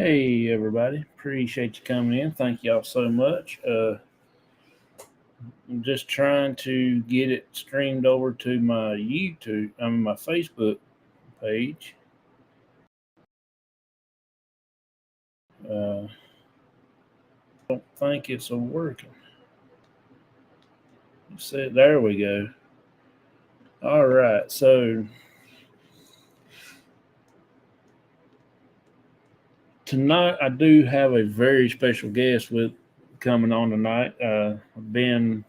Hey everybody, appreciate you coming in. Thank y'all so much. I'm just trying to get it streamed over to my my Facebook page. I don't think it's working. There we go. All right, so tonight I do have a very special guest with coming on tonight. I've been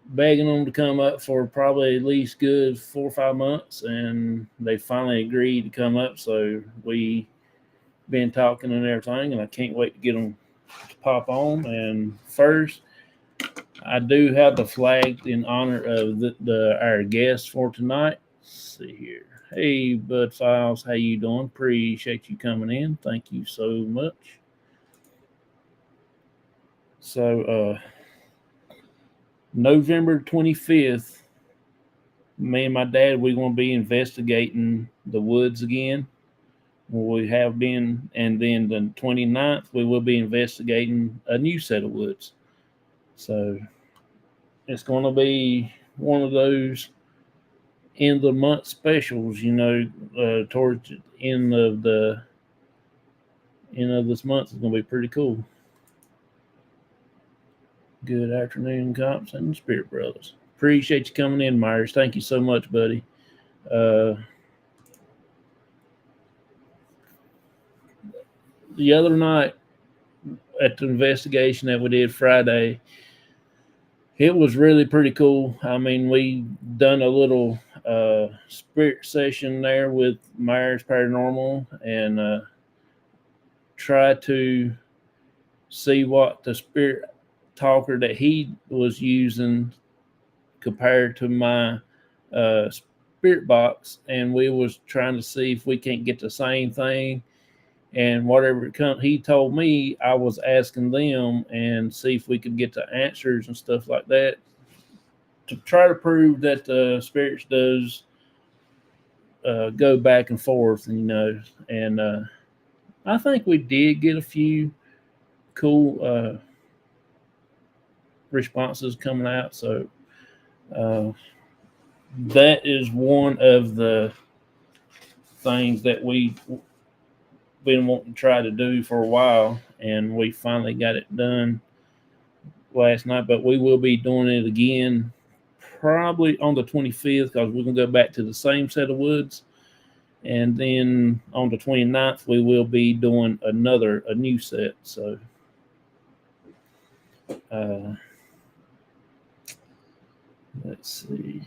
begging them to come up for probably at least good 4 or 5 months, and they finally agreed to come up. So we been talking and everything, and I can't wait to get them to pop on. And first, I do have the flag in honor of our guest for tonight. Let's see here. Hey, Bud Files, how you doing? Appreciate you coming in. Thank you so much. So, November 25th, me and my dad, we're going to be investigating the woods again. We have been, and then the 29th, we will be investigating a new set of woods. So it's going to be one of those end of the month specials, towards the end of this month is going to be pretty cool. Good afternoon, cops and Spirit Brothers. Appreciate you coming in, Myers. Thank you so much, buddy. The other night at the investigation that we did Friday, it was really pretty cool. I mean, we done a little spirit session there with Myers Paranormal and try to see what the spirit talker that he was using compared to my spirit box, and we was trying to see if we can't get the same thing. And whatever he told me, I was asking them and see if we could get the answers and stuff like that to try to prove that the spirits does go back and forth, and I think we did get a few cool responses coming out. So that is one of the things that we've been wanting to try to do for a while, and we finally got it done last night. But we will be doing it again probably on the 25th, because we're going to go back to the same set of woods. And then on the 29th, we will be doing a new set. So let's see.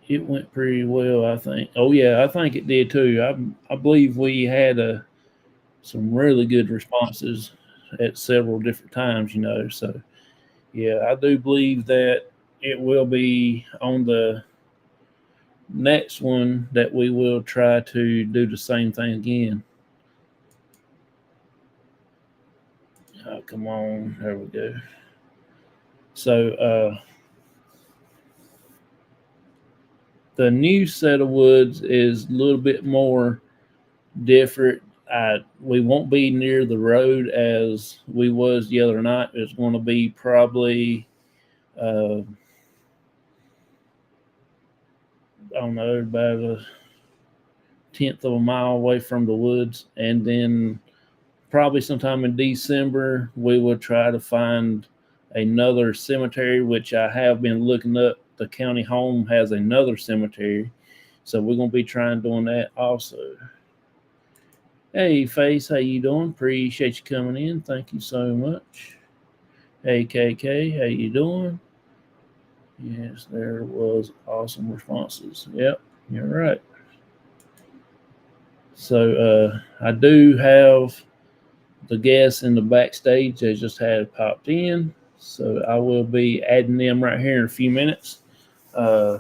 It went pretty well, I think. Oh yeah, I think it did too. I believe we had some really good responses at several different times, So yeah, I do believe that it will be on the next one that we will try to do the same thing again. Oh, come on. There we go. So the new set of woods is a little bit more different. We won't be near the road as we was the other night. It's going to be probably I don't know, about a tenth of a mile away from the woods. And then probably sometime in December we will try to find another cemetery, which I have been looking up. The county home has another cemetery, so we're going to be trying doing that also. Hey, Face, how you doing? Appreciate you coming in. Thank you so much. Hey, KK, how you doing? Yes, there was awesome responses. Yep, you're right. So I do have the guests in the backstage that just had popped in. So I will be adding them right here in a few minutes. I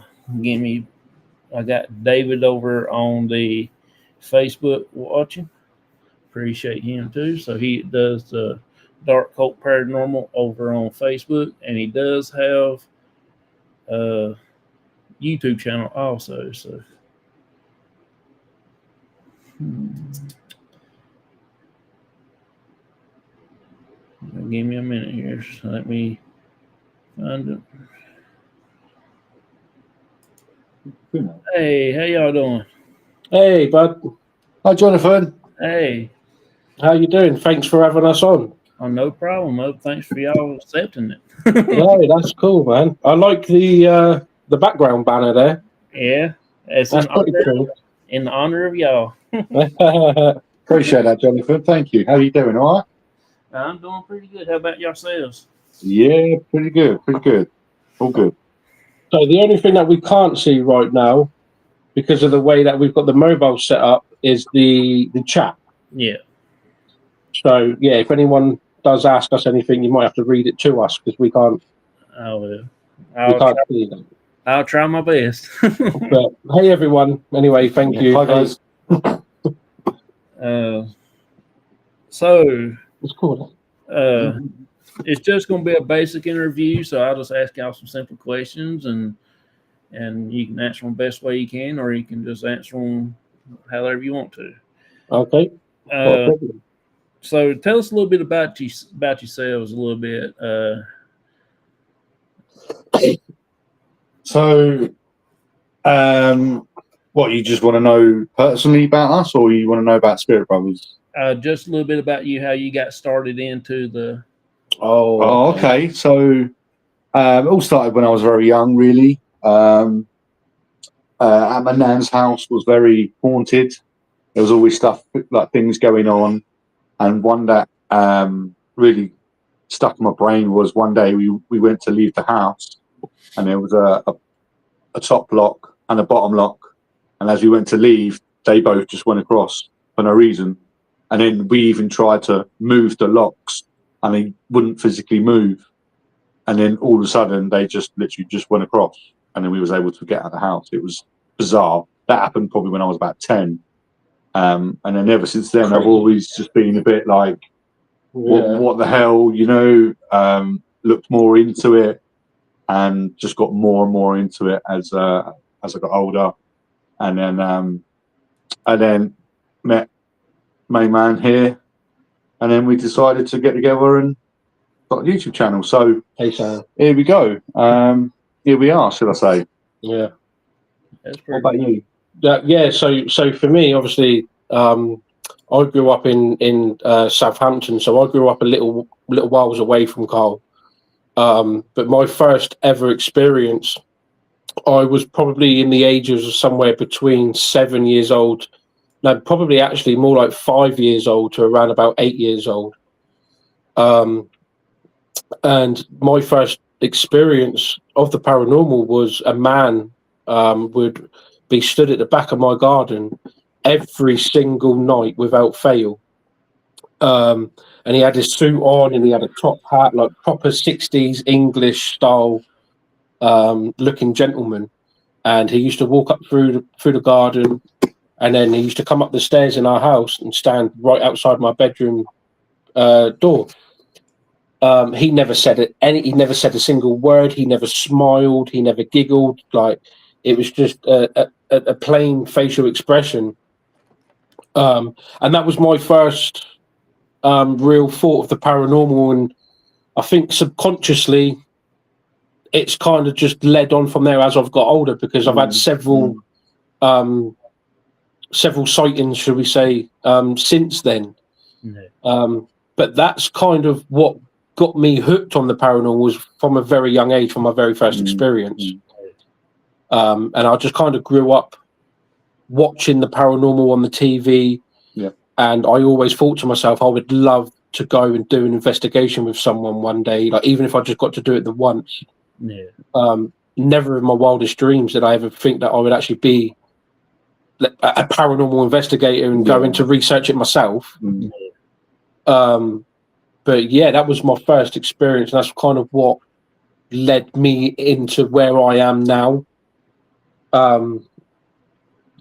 got David over on the Facebook watching. Appreciate him too. So he does the Dark Cult Paranormal over on Facebook, and he does have YouTube channel also. So, give me a minute here. So let me find it. Hey, how y'all doing? Hey, bud. Hi, Jonathan. Hey. How you doing? Thanks for having us on. Oh, no problem. Thanks for y'all accepting it. Yeah, that's cool, man. I like the background banner there. Yeah, it's That's pretty cool. In honor of y'all. Appreciate that, Jonathan. Thank you. How are you doing? All right? I'm doing pretty good. How about yourselves? Yeah, pretty good. Pretty good. All good. So the only thing that we can't see right now, because of the way that we've got the mobile set up, is the chat. Yeah. So yeah, if anyone does ask us anything, you might have to read it to us because we can't. I will. We can't see them. I'll try my best. But hey, everyone. Anyway, thank you. Hi, guys. So it's cool. It's just going to be a basic interview, so I'll just ask y'all some simple questions, and you can answer them the best way you can, or you can just answer them however you want to. Okay. So tell us a little bit about yourselves a little bit. So, what, you just want to know personally about us, or you want to know about Spirit Brothers? Just a little bit about you, how you got started into the. Oh, okay. So, it all started when I was very young, really. At my nan's house was very haunted. There was always stuff like things going on, and one that really stuck in my brain was one day we went to leave the house, and there was a top lock and a bottom lock, and as we went to leave, they both just went across for no reason. And then we even tried to move the locks, and they wouldn't physically move. And then all of a sudden, they just literally just went across, and then we was able to get out of the house. It was bizarre. That happened probably when I was about 10. And then ever since then, I've always just been a bit like, what the hell, you know, looked more into it and just got more and more into it as I got older. And then met main man here, and then we decided to get together and got a YouTube channel. So here we go. Here we are, should I say? Yeah. What about you? Yeah. So for me, obviously, I grew up in Southampton. So I grew up a little whiles away from Carl. But my first ever experience, I was probably in the ages of somewhere between 7 years old. No, probably actually more like 5 years old to around about 8 years old. And my first experience of the paranormal was a man would be stood at the back of my garden every single night without fail. And he had his suit on, and he had a top hat, like proper 60s English style looking gentleman. And he used to walk up through the garden, and then he used to come up the stairs in our house and stand right outside my bedroom door. He never said it. He never said a single word. He never smiled. He never giggled. Like, it was just a plain facial expression. And that was my first real thought of the paranormal. And I think subconsciously, it's kind of just led on from there as I've got older, because I've had several sightings, should we say, since then. But that's kind of what got me hooked on the paranormal, was from a very young age, from my very first experience. And I just kind of grew up watching the paranormal on the TV. Yeah. And I always thought to myself, I would love to go and do an investigation with someone one day, like even if I just got to do it the once. Never in my wildest dreams did I ever think that I would actually be a paranormal investigator and go into research it myself. But yeah, that was my first experience, and that's kind of what led me into where I am now. And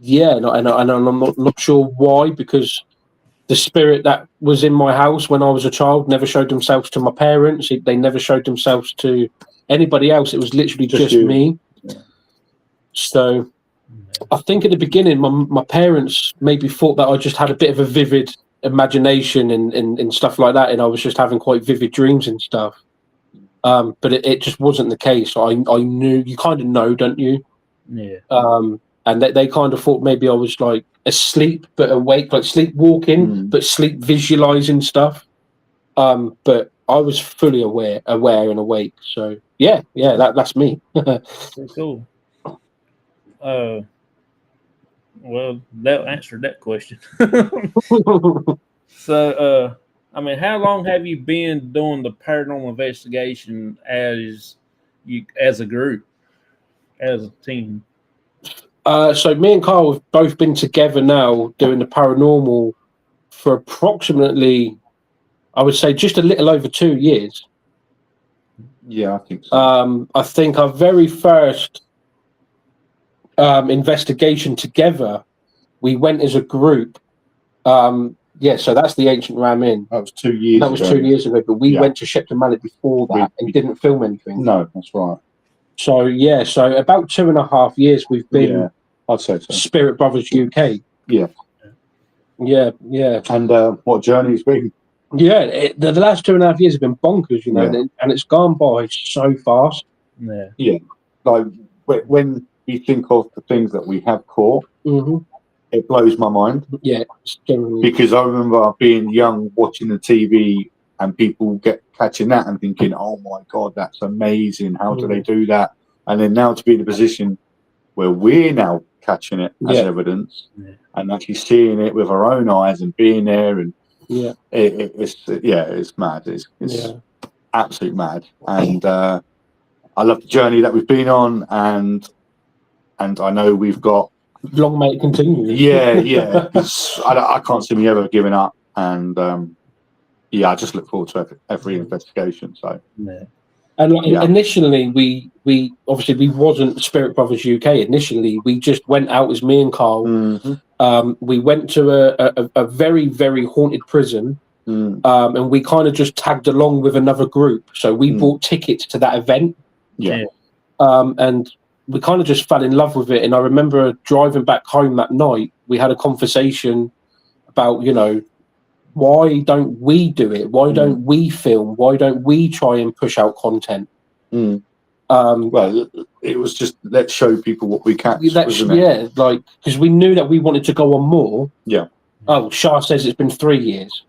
I'm not sure why, because the spirit that was in my house when I was a child never showed themselves to my parents. They never showed themselves to anybody else. It was literally just me. So I think at the beginning, my parents maybe thought that I just had a bit of a vivid imagination and stuff like that, and I was just having quite vivid dreams and stuff. But it just wasn't the case. I knew, you kind of know, don't you? Yeah. And they kind of thought maybe I was like asleep but awake, like sleepwalking, but sleep visualizing stuff. But I was fully aware and awake. So yeah, that's me. Pretty cool. Well, that answered that question. So, I mean, how long have you been doing the paranormal investigation as a group, as a team? So me and Carl have both been together now doing the paranormal for approximately, I would say, just a little over 2 years. Yeah, I think so. I think our very first investigation together, we went as a group. So that's the Ancient Ram Inn. That was 2 years That was ago. 2 years ago, but we went to Shepton Mallet before that and didn't film anything. No, that's right. So about 2.5 years we've been. I'd say so. Spirit Brothers UK. Yeah. And what journey it's been? Yeah, the last 2.5 years have been bonkers, you know, and it's gone by so fast. Yeah. Like when you think of the things that we have caught, it blows my mind. Yeah, because I remember being young, watching the TV, and people catching that and thinking, "Oh my God, that's amazing! How do they do that?" And then now to be in a position where we're now catching it as evidence and actually seeing it with our own eyes and being there, and it's mad. It's absolute mad. And I love the journey that we've been on, and I know we've got long may it continue. Yeah. I can't see me ever giving up, and I just look forward to every investigation. So And initially, we obviously we wasn't Spirit Brothers UK. Initially, we just went out as me and Carl. We went to a very, very haunted prison, and we kind of just tagged along with another group. So we bought tickets to that event. And we kind of just fell in love with it. And I remember driving back home that night, we had a conversation about, you know, why don't we do it? Why don't we film? Why don't we try and push out content? Well, it was just, let's show people what we catch, wasn't it? Yeah, like, because we knew that we wanted to go on more. Yeah. Oh, Shah says it's been 3 years.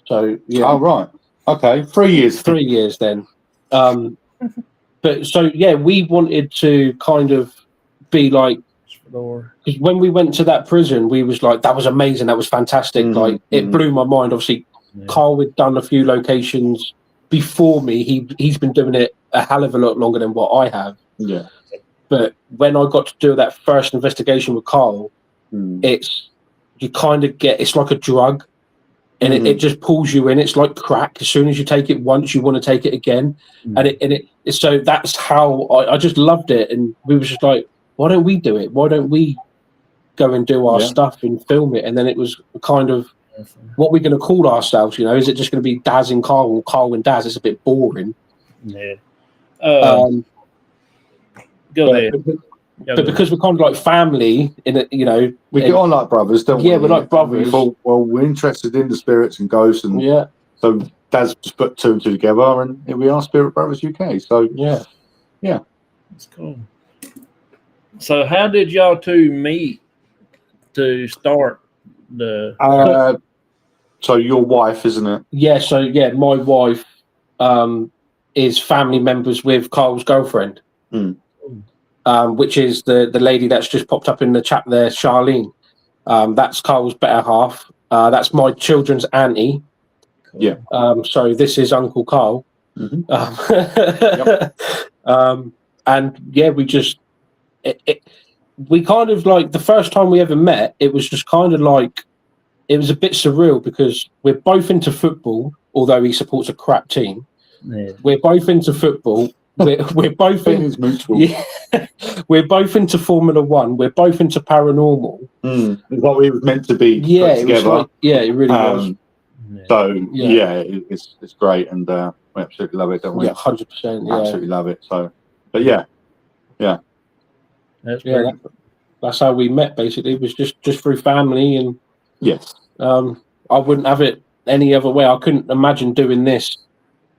So, yeah. Oh, right. Okay, 3 years. 3 years then. But so, yeah, we wanted to kind of be like, because when we went to that prison, we was like, that was amazing, that was fantastic. Like, it blew my mind. Obviously, Carl had done a few locations before me. He's been doing it a hell of a lot longer than what I have. Yeah. But when I got to do that first investigation with Carl, it's like a drug, and it just pulls you in. It's like crack. As soon as you take it once, you want to take it again, and so that's how I just loved it. And we were just like, why don't we do it? Why don't we go and do our stuff and film it? And then it was kind of, what we're going to call ourselves, you know? Is it just going to be Daz and Carl, or Carl and Daz? It's a bit boring. Yeah. Go ahead. But because we're kind of like family, in it, you know, we get on like brothers, don't we? Yeah, we're like brothers. We thought, well, we're interested in the spirits and ghosts, and so Daz just put 2 and 2 together, and here we are, Spirit Brothers UK. So yeah, that's cool. So how did y'all two meet to start the? So your wife, isn't it? Yeah. So yeah, my wife is family members with Carl's girlfriend. Which is the lady that's just popped up in the chat there, Charlene. That's Carl's better half. That's my children's auntie. Yeah. So this is Uncle Carl. And yeah, we just we kind of like, the first time we ever met, it was just kind of like, it was a bit surreal because we're both into football, although he supports a crap team. Yeah. We're both into football. We're both we're both into Formula One. We're both into paranormal. It's what we were meant to be. Yeah, it was like, it really was. So it's great, and we absolutely love it, don't we? Yeah, 100%. Yeah, absolutely love it. So, but yeah. That's Yeah, pretty. that's how we met. Basically, it was just through family, and Yes. I wouldn't have it any other way. I couldn't imagine doing this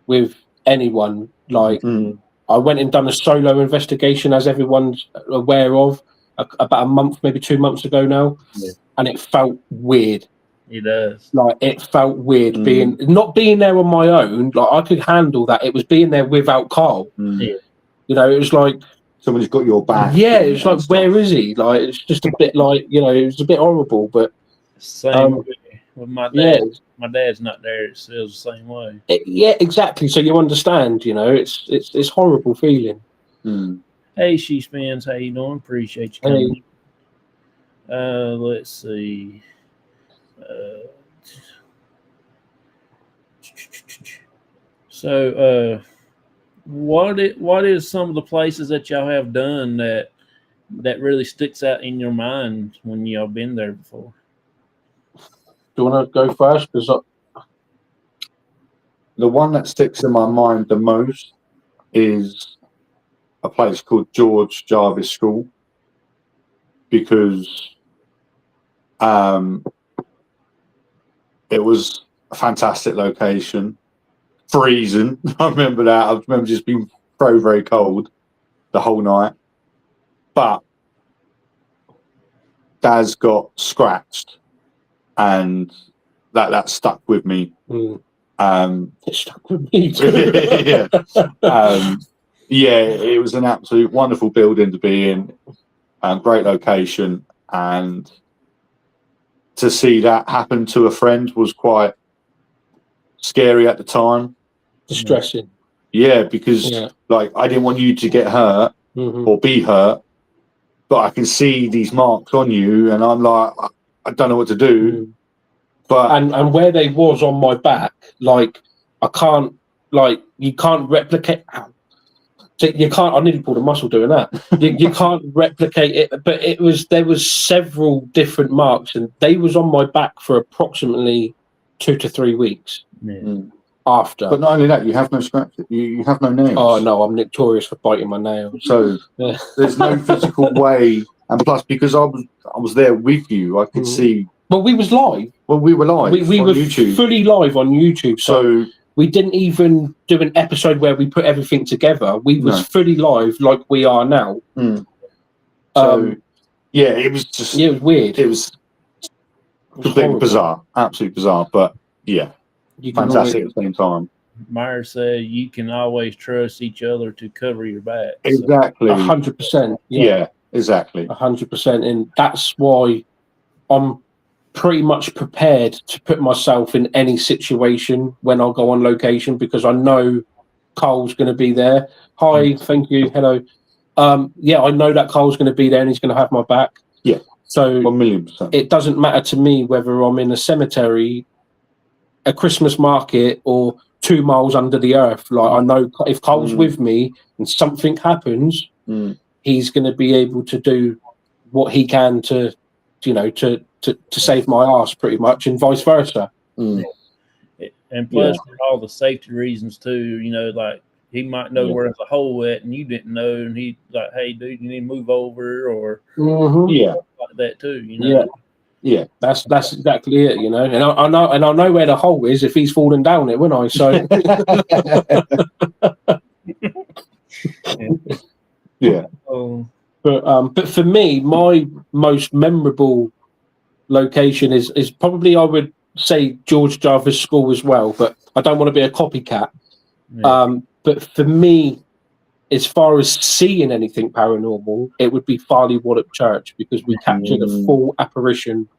with anyone. Like, Mm. I went and done a solo investigation, as everyone's aware of, about a month, maybe 2 months ago now, Yeah. and it felt weird. It does. Like, it felt weird Mm. not being there on my own. Like, I could handle that. It was being there without Carl. Mm. Yeah. You know, it was like, Somebody's got your back. yeah, and- it's like, and stuff. where is he? Like, it's just a bit like, you know, it was a bit horrible, but Same with my dad. yeah, My dad's not there. It feels the same way. yeah, exactly. So you understand, you know, it's horrible feeling. Mm. Hey, She Spins, how you doing? Appreciate you coming. Let's see. So, what is some of the places that y'all have done that really sticks out in your mind when y'all been there before? Do you want to go first? Because The one that sticks in my mind the most is a place called George Jarvis School, because it was a fantastic location. Freezing, I remember that. I remember just being very, very cold the whole night. But Daz got scratched, and that stuck with me. it stuck with me too. Yeah, it was an absolute wonderful building to be in, great location, and to see that happen to a friend was quite scary at the time. Distressing. Yeah, because like, I didn't want you to get hurt or be hurt, but I can see these marks on you, and I'm like, I don't know what to do. But and where they was on my back, like, I can't, like, you can't replicate. So you can't. I nearly pulled a muscle doing that. You can't replicate it, but there was several different marks, and they was on my back for approximately 2 to 3 weeks after. But not only that, you have no scratches. You have no nails. Oh no, I'm notorious for biting my nails. So there's no physical way, and plus, because I was there with you, I could see. Well, we was live. Well, we were live. We on were YouTube. fully live on YouTube. So we didn't even do an episode where we put everything together. We was fully live, like we are now. So yeah, it was just. Yeah, it was weird. It was completely bizarre, absolutely bizarre. But yeah, fantastic at the same time. Meyer said you can always trust each other to cover your back. Exactly. 100%. Yeah, exactly. 100%. And that's why I'm pretty much prepared to put myself in any situation when I go on location, because I know Cole's going to be there. Hi, thank you. Hello. Yeah, I know that Cole's going to be there and he's going to have my back. Yeah. So 1,000,000%. It doesn't matter to me whether I'm in a cemetery, a Christmas market, or 2 miles under the earth. Like, I know if Cole's with me and something happens, he's going to be able to do what he can to, you know, to save my ass, pretty much, and vice versa. And plus, for all the safety reasons too, you know, like, he might know where there's a hole at and you didn't know, and he like, hey, dude, you need to move over, or like that too, you know. Yeah, that's exactly it, you know. And I know where the hole is if he's falling down it, wouldn't I? So yeah. But for me, my most memorable location is probably, I would say, George Jarvis School as well. But I don't want to be a copycat. But for me, as far as seeing anything paranormal, it would be Farley Wallop Church, because we captured a full apparition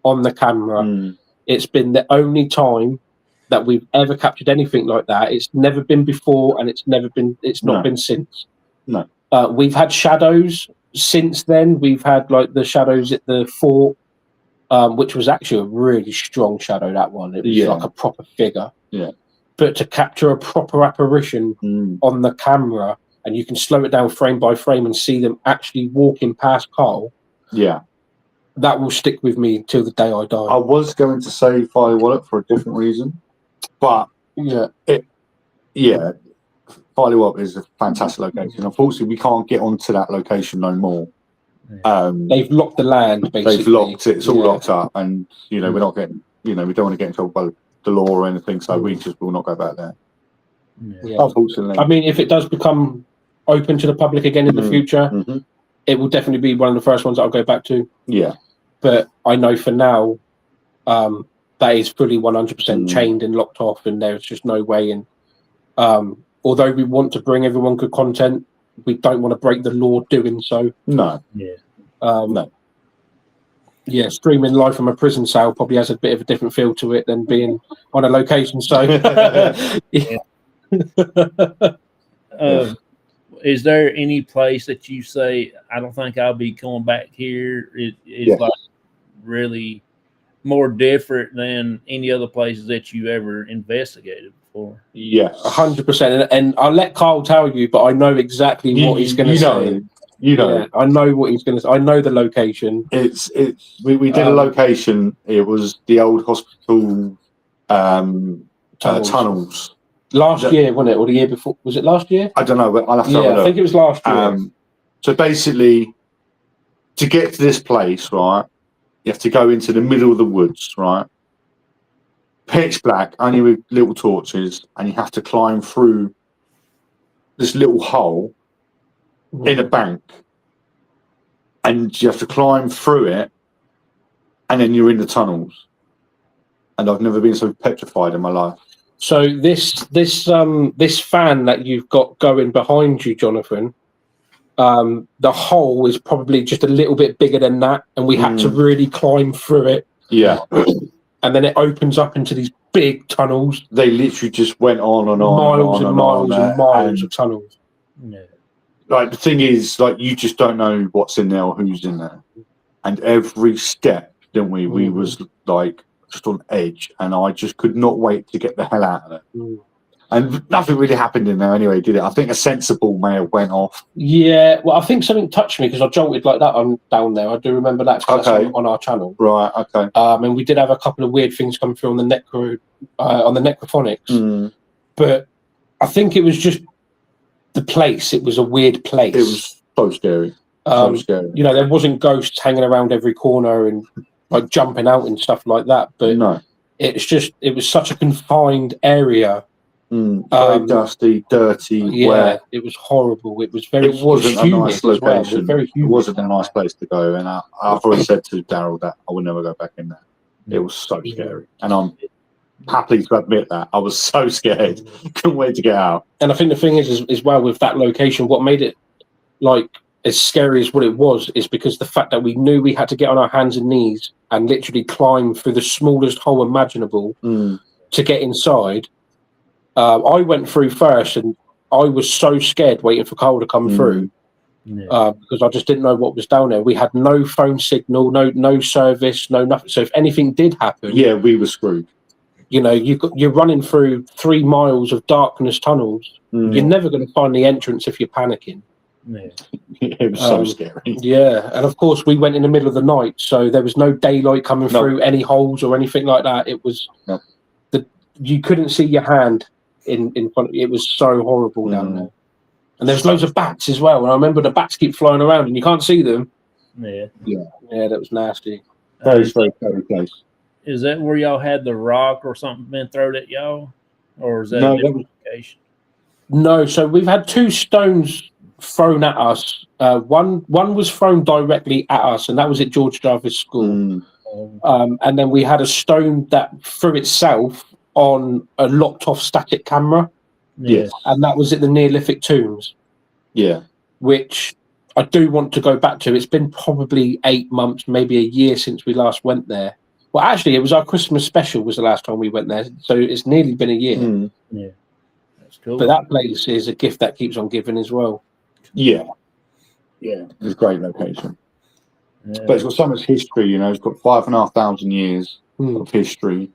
on the camera. It's been the only time that we've ever captured anything like that. It's never been before, and it's not been since. No. We've had shadows since then. We've had, like, the shadows at the fort, which was actually a really strong shadow, that one. It was like a proper figure. Yeah. But to capture a proper apparition on the camera, and you can slow it down frame by frame and see them actually walking past Carl, that will stick with me till the day I die. I was going to say Farley Wallop for a different reason, but Farley Wallop is a fantastic location. Unfortunately, we can't get onto that location no more. They've locked the land, basically. They've locked it. It's all locked up, and we're not getting. We don't want to get in trouble by the law or anything, so we just will not go back there. Yeah. Unfortunately, I mean, if it does become open to the public again in the future, it will definitely be one of the first ones that I'll go back to. Yeah, but I know for now that is fully 100% chained and locked off, and there's just no way. And although we want to bring everyone good content, we don't want to break the law doing so. No. Yeah. No. Yeah, streaming live from a prison cell probably has a bit of a different feel to it than being on a location. So, is there any place that you say, I don't think I'll be going back here? It is like really more different than any other places that you ever investigated before? Yes, 100%. And I'll let Carl tell you, but I know exactly what he's going to say. I know what he's going to say. I know the location. We did a location. It was the old hospital tunnels. Last year, wasn't it, or the year before? Was it last year? I don't know, but I'll have to have a look. I think it was last year. So basically, to get to this place, right, you have to go into the middle of the woods, right? Pitch black, only with little torches, and you have to climb through this little hole in a bank, and you have to climb through it, and then you're in the tunnels. And I've never been so petrified in my life. So this fan that you've got going behind you, Jonathan, the hole is probably just a little bit bigger than that, and we had to really climb through it. Yeah. And then it opens up into these big tunnels. They literally just went on and on, miles and miles and miles of tunnels. Yeah. Like, the thing is, like, you just don't know what's in there or who's in there. And every step, didn't we? We was like just on edge, and I just could not wait to get the hell out of it. And nothing really happened in there anyway, did it? I think a sensible may have went off. Yeah, well, I think something touched me because I jolted like that down there. I do remember that because that's on our channel. Right, okay. And we did have a couple of weird things come through on the necrophonics. But I think it was just the place. It was a weird place. It was so scary. So scary. You know, there wasn't ghosts hanging around every corner and like jumping out and stuff like that. But no, it was such a confined area. Very dusty, dirty, wet. It was horrible. It was very. It wasn't a nice location. Well. It wasn't a nice place to go. And I've already said to Daryl that I would never go back in there. It was so scary, and I'm happy to admit that I was so scared. Couldn't wait to get out. And I think the thing is well with that location, what made it like as scary as what it was is because the fact that we knew we had to get on our hands and knees and literally climb through the smallest hole imaginable to get inside. I went through first, and I was so scared waiting for Carl to come through because I just didn't know what was down there. We had no phone signal, no service, no nothing. So if anything did happen, we were screwed. You know, you're running through 3 miles of darkness tunnels. You're never going to find the entrance if you're panicking. Yeah. It was so scary. Yeah, and of course we went in the middle of the night, so there was no daylight coming through any holes or anything like that. It was you couldn't see your hand in front of you. It was so horrible down there. And there's loads of bats as well, and I remember the bats keep flying around and you can't see them. Yeah, that was nasty. Very scary place. Is that where y'all had the rock or something been thrown at y'all, or is that no, a different location? No, so we've had 2 stones thrown at us. One was thrown directly at us, and that was at George Jarvis School. And then we had a stone that threw itself on a locked off static camera. Yes. And that was at the Neolithic tombs. Yeah. Which I do want to go back to. It's been probably 8 months, maybe a year since we last went there. Well, actually, it was our Christmas special was the last time we went there. So it's nearly been a year. Yeah. That's cool. But that place is a gift that keeps on giving as well. Yeah. It's a great location. Yeah. But it's got so much history, you know. It's got 5,500 years of history.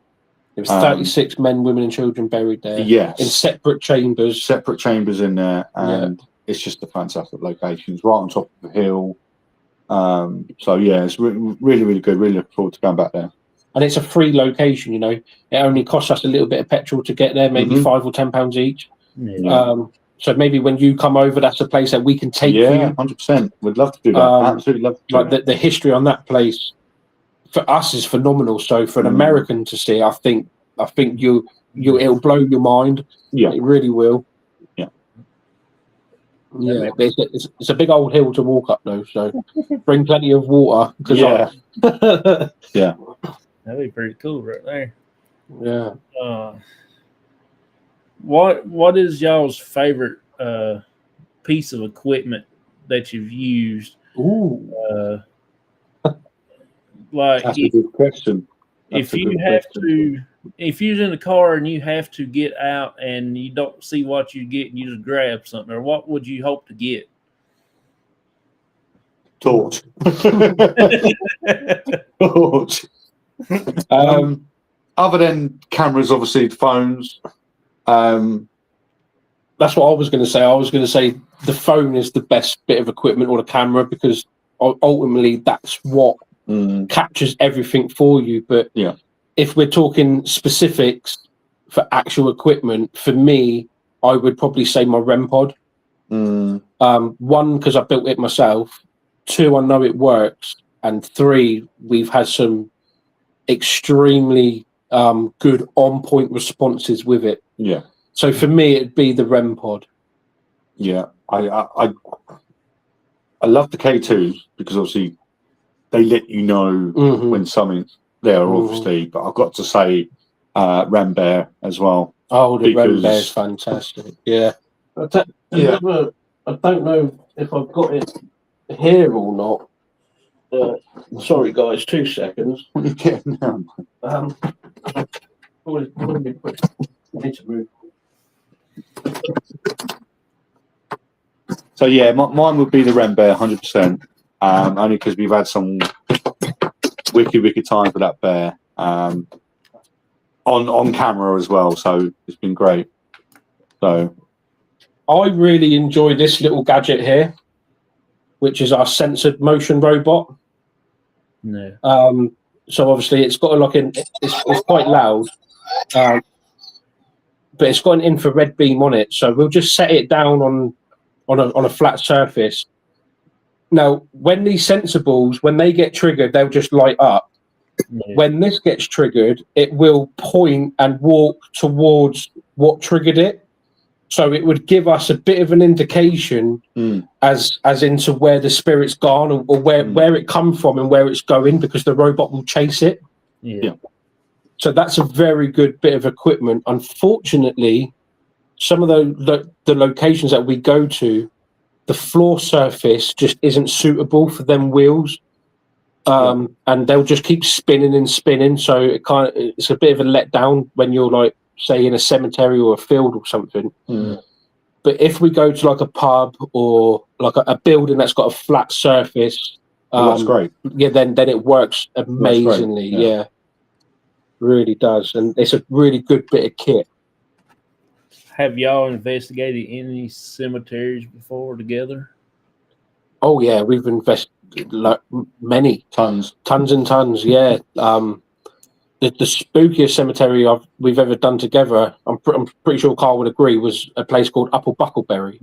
There was 36 men, women, and children buried there. Yes. In separate chambers. Separate chambers in there. And it's just a fantastic location. It's right on top of the hill. So, it's really, really good. Really looking forward to going back there. And it's a free location, you know. It only costs us a little bit of petrol to get there, maybe £5 or £10 each. So maybe when you come over, that's a place that we can take you. 100%. We'd love to do that. Absolutely love to do like that. The history on that place for us is phenomenal. So for an American to see, I think it'll blow your mind. Yeah, it really will. Yeah. Yeah, but it's a big old hill to walk up though. So bring plenty of water. Yeah. That'd be pretty cool right there. Yeah. What is y'all's favorite piece of equipment that you've used? Ooh. Like that's a good question. If you're in the car and you have to get out and you don't see what you get and you just grab something, or what would you hope to get? Torch. Torch. Other than cameras, obviously phones. That's what I was going to say. I was going to say the phone is the best bit of equipment, or the camera, because ultimately that's what captures everything for you. But if we're talking specifics for actual equipment, for me, I would probably say my REM pod. One, because I built it myself. Two, I know it works. And three, we've had some extremely good on-point responses with it. Yeah. So for me, it'd be the REM pod. Yeah, I love the K2s because obviously they let you know when something's there, obviously. But I've got to say, Ram Bear as well. Oh, the Ram Bear is fantastic. Yeah. I don't know if I've got it here or not. Sorry, guys. 2 seconds. What are you getting now? I need to move. So yeah, mine would be the Ram Bear, 100%. Only because we've had some wicked times with that bear on camera as well. So it's been great. So I really enjoy this little gadget here, which is our censored motion robot. No. So obviously it's got it's quite loud, but it's got an infrared beam on it. So we'll just set it down on a flat surface. Now, when these sensibles, when they get triggered, they'll just light up. Yeah. When this gets triggered, it will point and walk towards what triggered it. So it would give us a bit of an indication as into where the spirit's gone, or where it come from and where it's going, because the robot will chase it. Yeah. So that's a very good bit of equipment. Unfortunately, some of the locations that we go to, the floor surface just isn't suitable for them wheels. And they'll just keep spinning and spinning. So it's a bit of a letdown when you're like, say, in a cemetery or a field or something. But if we go to like a pub or like a building that's got a flat surface, that's great. Yeah, then it works amazingly. Yeah, really does, and it's a really good bit of kit. Have y'all investigated any cemeteries before together? Oh yeah, we've invested many tons and tons. Yeah. The spookiest cemetery we've ever done together, I'm pretty sure Carl would agree, was a place called Upper Buckleberry.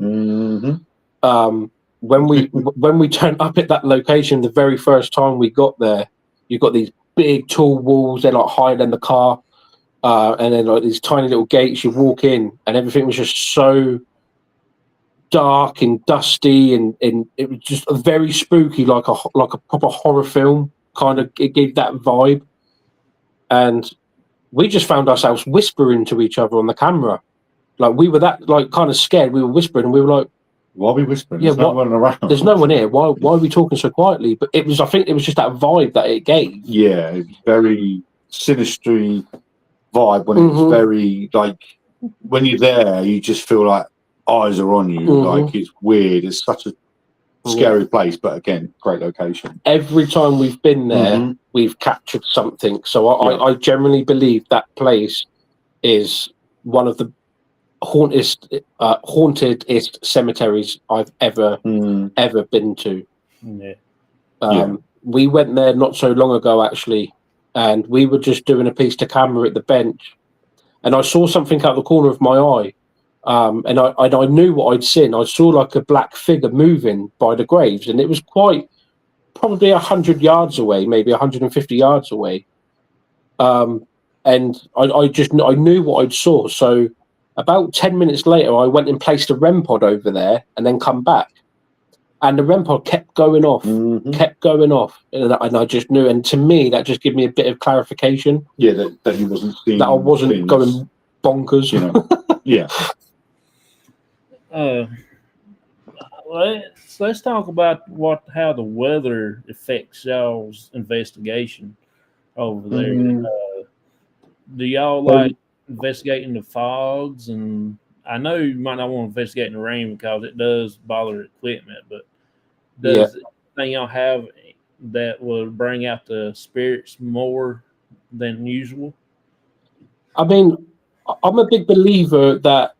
When we turned up at that location, the very first time we got there, you've got these big tall walls, they're like higher than the car, and then like these tiny little gates. You walk in, and everything was just so dark and dusty, and it was just very spooky, like a proper horror film. Kind of, it gave that vibe. And we just found ourselves whispering to each other on the camera. Like, we were that, like, kind of scared. We were whispering, and we were like, why are we whispering? Yeah, there's no one around. There's no one here. Why are we talking so quietly? But I think it was just that vibe that it gave. Yeah, it was very sinister vibe when it was very, like, when you're there, you just feel like eyes are on you. Like, it's weird. It's such a scary place, but again, great location. Every time we've been there, we've captured something. So I generally believe that place is one of the hauntedest cemeteries I've ever been to. We went there not so long ago, actually, and we were just doing a piece to camera at the bench, and I saw something out the corner of my eye. And I knew what I'd seen. I saw like a black figure moving by the graves, and it was probably 100 yards away, maybe 150 yards away. And I knew what I'd saw. So about 10 minutes later, I went and placed a REM pod over there, and then come back. And the REM pod kept going off, and I just knew. And to me, that just gave me a bit of clarification. Yeah, that he wasn't seeing. That I wasn't going bonkers. You know. Yeah. Let's talk about how the weather affects y'all's investigation over there. Do y'all like investigating the fogs? And I know you might not want to investigate in the rain because it does bother equipment, but does anything y'all have that will bring out the spirits more than usual? I mean, I'm a big believer that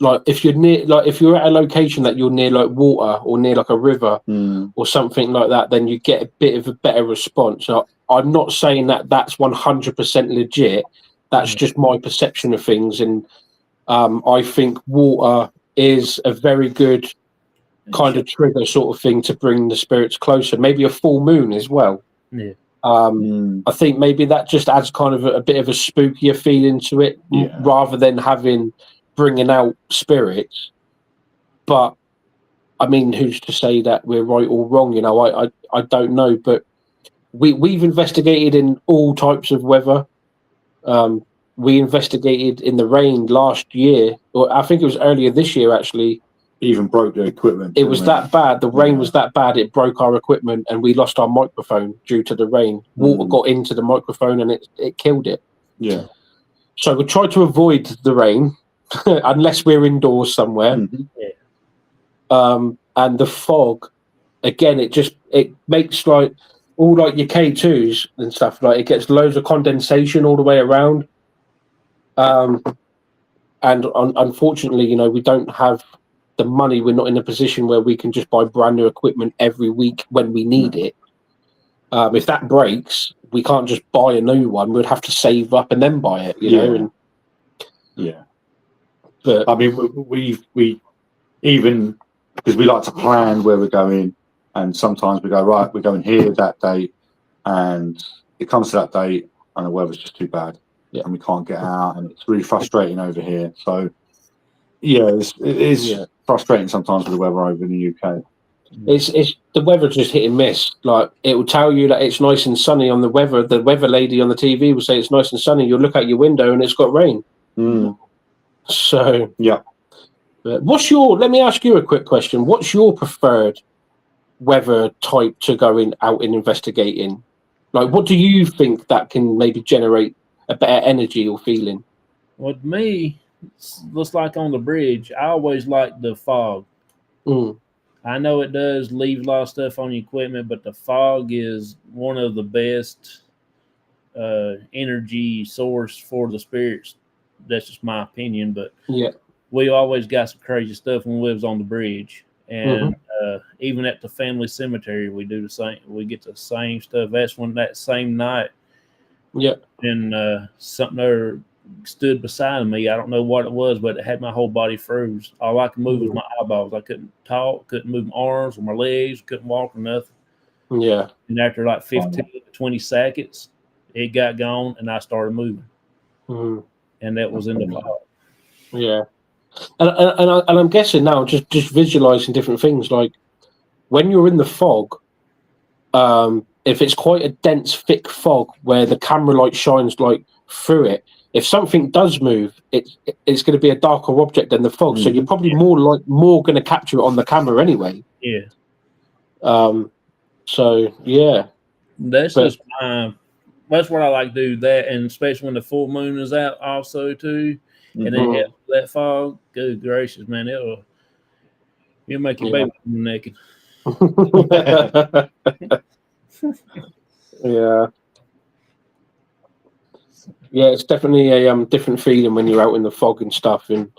like if you're at a location that you're near like water or near like a river or something like that, then you get a bit of a better response. So I'm not saying that that's 100% legit. That's just my perception of things, and I think water is a very good kind of trigger sort of thing to bring the spirits closer. Maybe a full moon as well. Yeah. I think maybe that just adds kind of a bit of a spookier feeling to it, rather than bringing out spirits. But I mean, who's to say that we're right or wrong? You know, I don't know. But we've investigated in all types of weather. We investigated in the rain last year, or I think it was earlier this year actually. Even broke the equipment. It was that bad. The rain was that bad. It broke our equipment, and we lost our microphone due to the rain. Water got into the microphone, and it killed it. Yeah. So we try to avoid the rain unless we're indoors somewhere. And the fog, again, it makes like all like your K2s and stuff. Like it gets loads of condensation all the way around. And unfortunately, you know, we don't have the money. We're not in a position where we can just buy brand new equipment every week when we need it. If that breaks, we can't just buy a new one. We'd have to save up and then buy it, you know. And, but I mean, we even because we like to plan where we're going, and sometimes we go right. We're going here that day, and it comes to that date, and the weather's just too bad, and we can't get out, and it's really frustrating over here. So, it is frustrating sometimes with the weather over in the UK. It's the weather just hit and miss. Like it will tell you that it's nice and sunny on the weather. The weather lady on the TV will say it's nice and sunny. You'll look out your window and it's got rain. So let me ask you a quick question. What's your preferred weather type to go out and investigating? Like, what do you think that can maybe generate a better energy or feeling? With me, looks like on the bridge, I always like the fog. I know it does leave a lot of stuff on the equipment, but the fog is one of the best energy source for the spirits. That's just my opinion, but we always got some crazy stuff when we was on the bridge, and even at the family cemetery, we do the same. We get the same stuff. That's when that same night, and something there stood beside me. I don't know what it was, but it had my whole body froze. All I could move was my eyeballs. I couldn't talk, couldn't move my arms or my legs, couldn't walk or nothing. And after like 15 to 20 seconds, it got gone, and I started moving. And that was in the fog. And I'm guessing now, just visualizing different things, like when you're in the fog, if it's quite a dense, thick fog where the camera light shines like through it, if something does move, it's going to be a darker object than the fog. So you're probably more going to capture it on the camera anyway. That's what I like to do. That, and especially when the full moon is out, also too, and then hit that fog. Good gracious, man! It'll make your baby naked. It's definitely a different feeling when you're out in the fog and stuff, and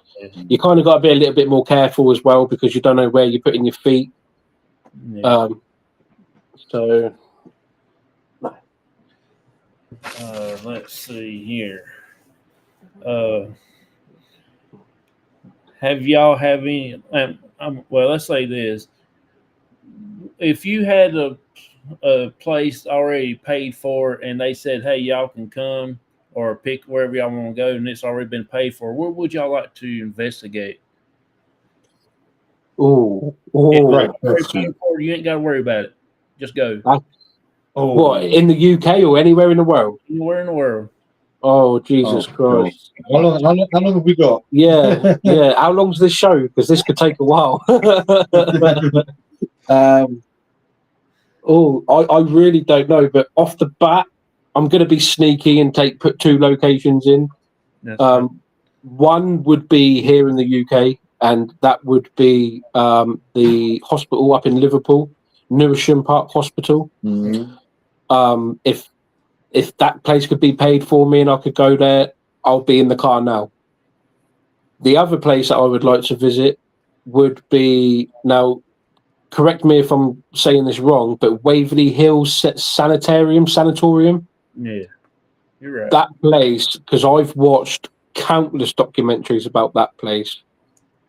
you kind of got to be a little bit more careful as well because you don't know where you're putting your feet. Let's see here. have y'all have any? Well, let's say this: if you had a place already paid for, and they said, "Hey, y'all can come or pick wherever y'all want to go," and it's already been paid for, where would y'all like to investigate? Oh, Great Already question. paid for, you ain't got to worry about it. Just go what, in the UK or anywhere in the world? anywhere in the world. Oh, Jesus Oh, Christ! How long have we got? Yeah, yeah. How long's this show? Because this could take a while. I really don't know, but off the bat, I'm going to be sneaky and put two locations in. That's right. One would be here in the UK, and that would be the hospital up in Liverpool, Newisham Park Hospital. Mhm. If that place could be paid for me and I could go there, I'll be in the car now. The other place that I would like to visit would be, now, correct me if I'm saying this wrong, but Waverley Hills Sanatorium. Yeah, you're right. That place, because I've watched countless documentaries about that place,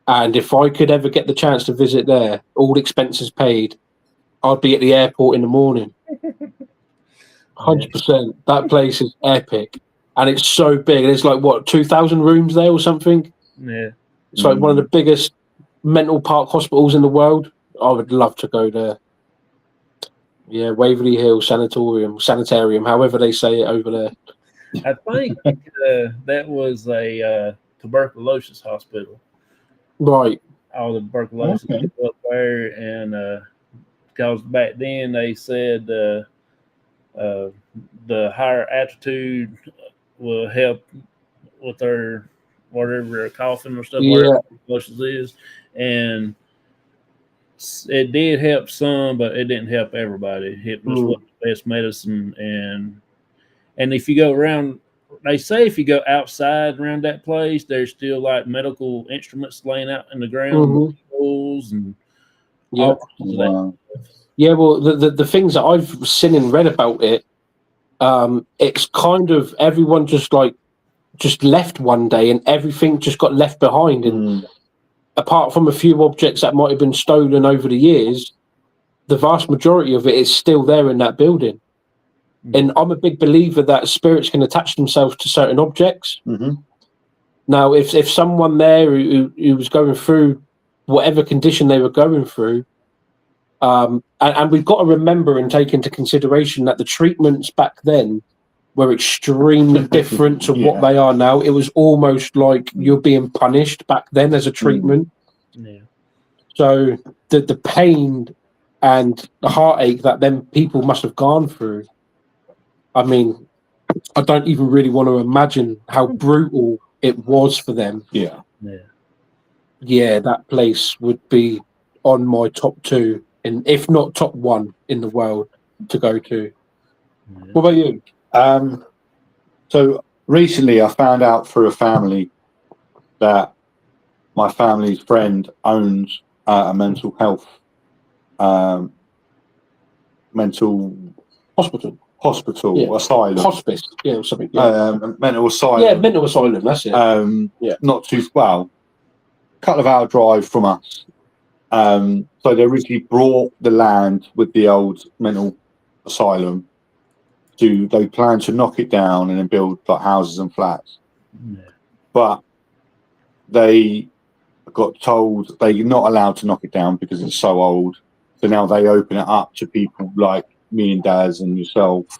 and if I could ever get the chance to visit there, all expenses paid, I'd be at the airport in the morning. 100%. That place is epic, and it's so big. There's like, what, 2,000 rooms there or something? Yeah. It's like one of the biggest mental park hospitals in the world. I would love to go there. Yeah, Waverley Hill Sanitarium, however they say it over there. I think that was a tuberculosis hospital. Right. All the tuberculosis Okay. people up there, and because back then they said the higher altitude will help with their whatever their coughing or stuff, whatever tuberculosis is, and it did help some, but it didn't help everybody. It just wasn't the best medicine, and if you go around, they say if you go outside around that place, there's still like medical instruments laying out in the ground, tools and all kinds of that. Yeah, well, the things that I've seen and read about it, it's kind of everyone just left one day and everything just got left behind. And apart from a few objects that might have been stolen over the years, the vast majority of it is still there in that building. And I'm a big believer that spirits can attach themselves to certain objects. Now, if someone there who was going through whatever condition they were going through, and we've got to remember and take into consideration that the treatments back then were extremely different to what they are now. It was almost like you're being punished back then as a treatment. So the pain and the heartache that then people must have gone through, I mean, I don't even really want to imagine how brutal it was for them. Yeah, that place would be on my top two, and if not top one in the world to go to. What about you? So recently I found out through a family that my family's friend owns a mental health mental hospital asylum, hospice, or something. Mental asylum. Mental asylum. That's it. Not too well. Couple of hour drive from us. So they originally brought the land with the old mental asylum. They plan to knock it down and then build like houses and flats. But they got told they're not allowed to knock it down because it's so old. So now they open it up to people like me and Daz and yourself,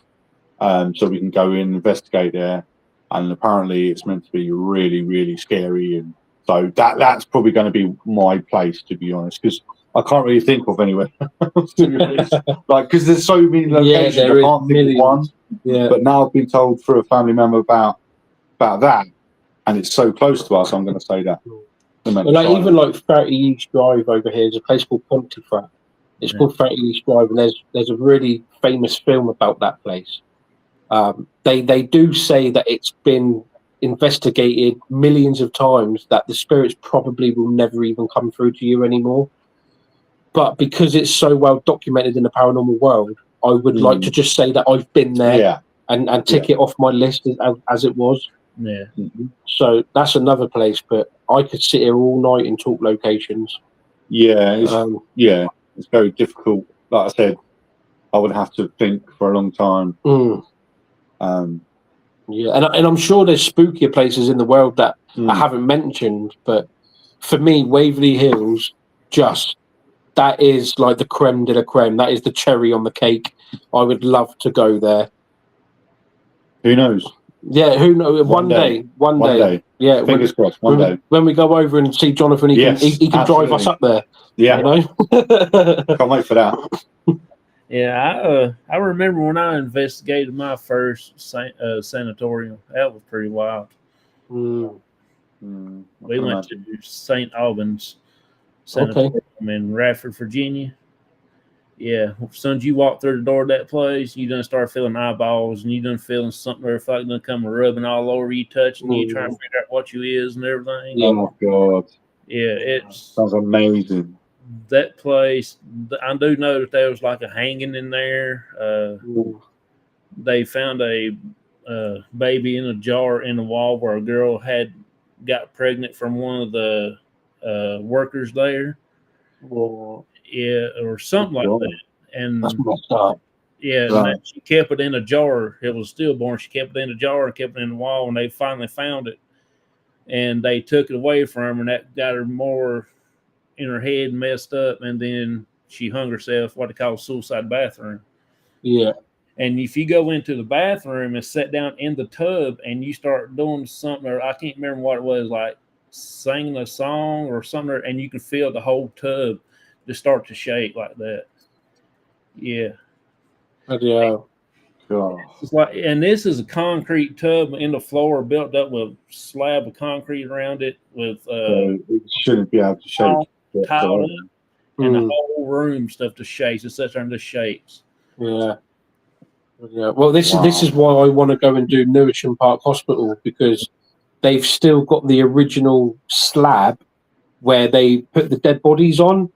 so we can go in and investigate there. And apparently it's meant to be really, really scary. And so that's probably going to be my place, to be honest, because I can't really think of anywhere. Like, because there's so many locations, I can't think of one. But now I've been told through a family member about that, and it's so close to us. I'm going to say that. Well, even like 30 East Drive over here, there's a place called Pontefract. It's called 30 East Drive, and there's a really famous film about that place. They do say that it's been investigated millions of times, that the spirits probably will never even come through to you anymore. But because it's so well documented in the paranormal world, I would like to just say that I've been there and tick it off my list as it was. Yeah. Mhm. So that's another place. But I could sit here all night and talk locations. Yeah, Um, it's very difficult. Like I said, I would have to think for a long time. Um, Yeah, and I'm sure there's spookier places in the world that I haven't mentioned, but for me, Waverley Hills, that is like the creme de la creme. That is the cherry on the cake. I would love to go there. who knows? Yeah, who knows? One day. One day. Yeah, Fingers crossed. One day. When we go over and see Jonathan, he can drive us up there. Yeah, you know? Can't wait for that. Yeah, I remember when I investigated my first sanatorium. That was pretty wild. Mm. We went to St. Albans Sanatorium in Radford, Virginia. Yeah, as soon as you walk through the door of that place, you done start feeling eyeballs, and you done feeling something where it's like done come rubbing all over you, touching you, trying to figure out what you is and everything. Oh God! Yeah, it's sounds amazing. That place. I do know that there was like a hanging in there. They found a baby in a jar in the wall where a girl had got pregnant from one of the workers there. Yeah, or something like that. And that's messed up. Yeah, Right. and she kept it in a jar. It was stillborn. She kept it in a jar and kept it in the wall. And they finally found it, and they took it away from her, and that got her more in her head messed up. And then she hung herself, what they call suicide bathroom. Yeah. And if you go into the bathroom and sit down in the tub and you start doing something, or I can't remember what it was, like singing a song or something, and you can feel the whole tub just start to shake like that. Yeah. Yeah. It's like, and this is a concrete tub in the floor built up with a slab of concrete around it with So it shouldn't be able to shake. tiled up, and the whole room stuff just shakes. It sits there and just shakes. Yeah. Yeah. Well, this is why I want to go and do Newisham Park Hospital, because they've still got the original slab where they put the dead bodies on,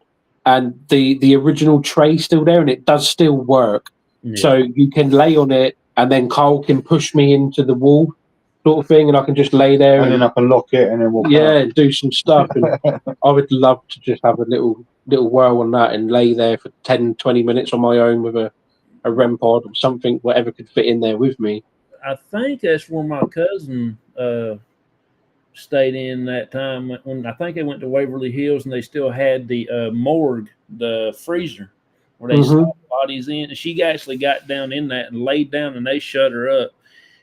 and the original tray still there, and it does still work. Yeah. So you can lay on it, and then Carl can push me into the wall, sort of thing, and I can just lay there and then up and lock it, and then walk out. Do some stuff. And I would love to just have a little whirl on that and lay there for 10, 20 minutes on my own with a REM pod or something, whatever could fit in there with me. I think that's where my cousin stayed in that time. When I think they went to Waverly Hills, and they still had the morgue, the freezer, where they stock bodies in. And she actually got down in that and laid down, and they shut her up.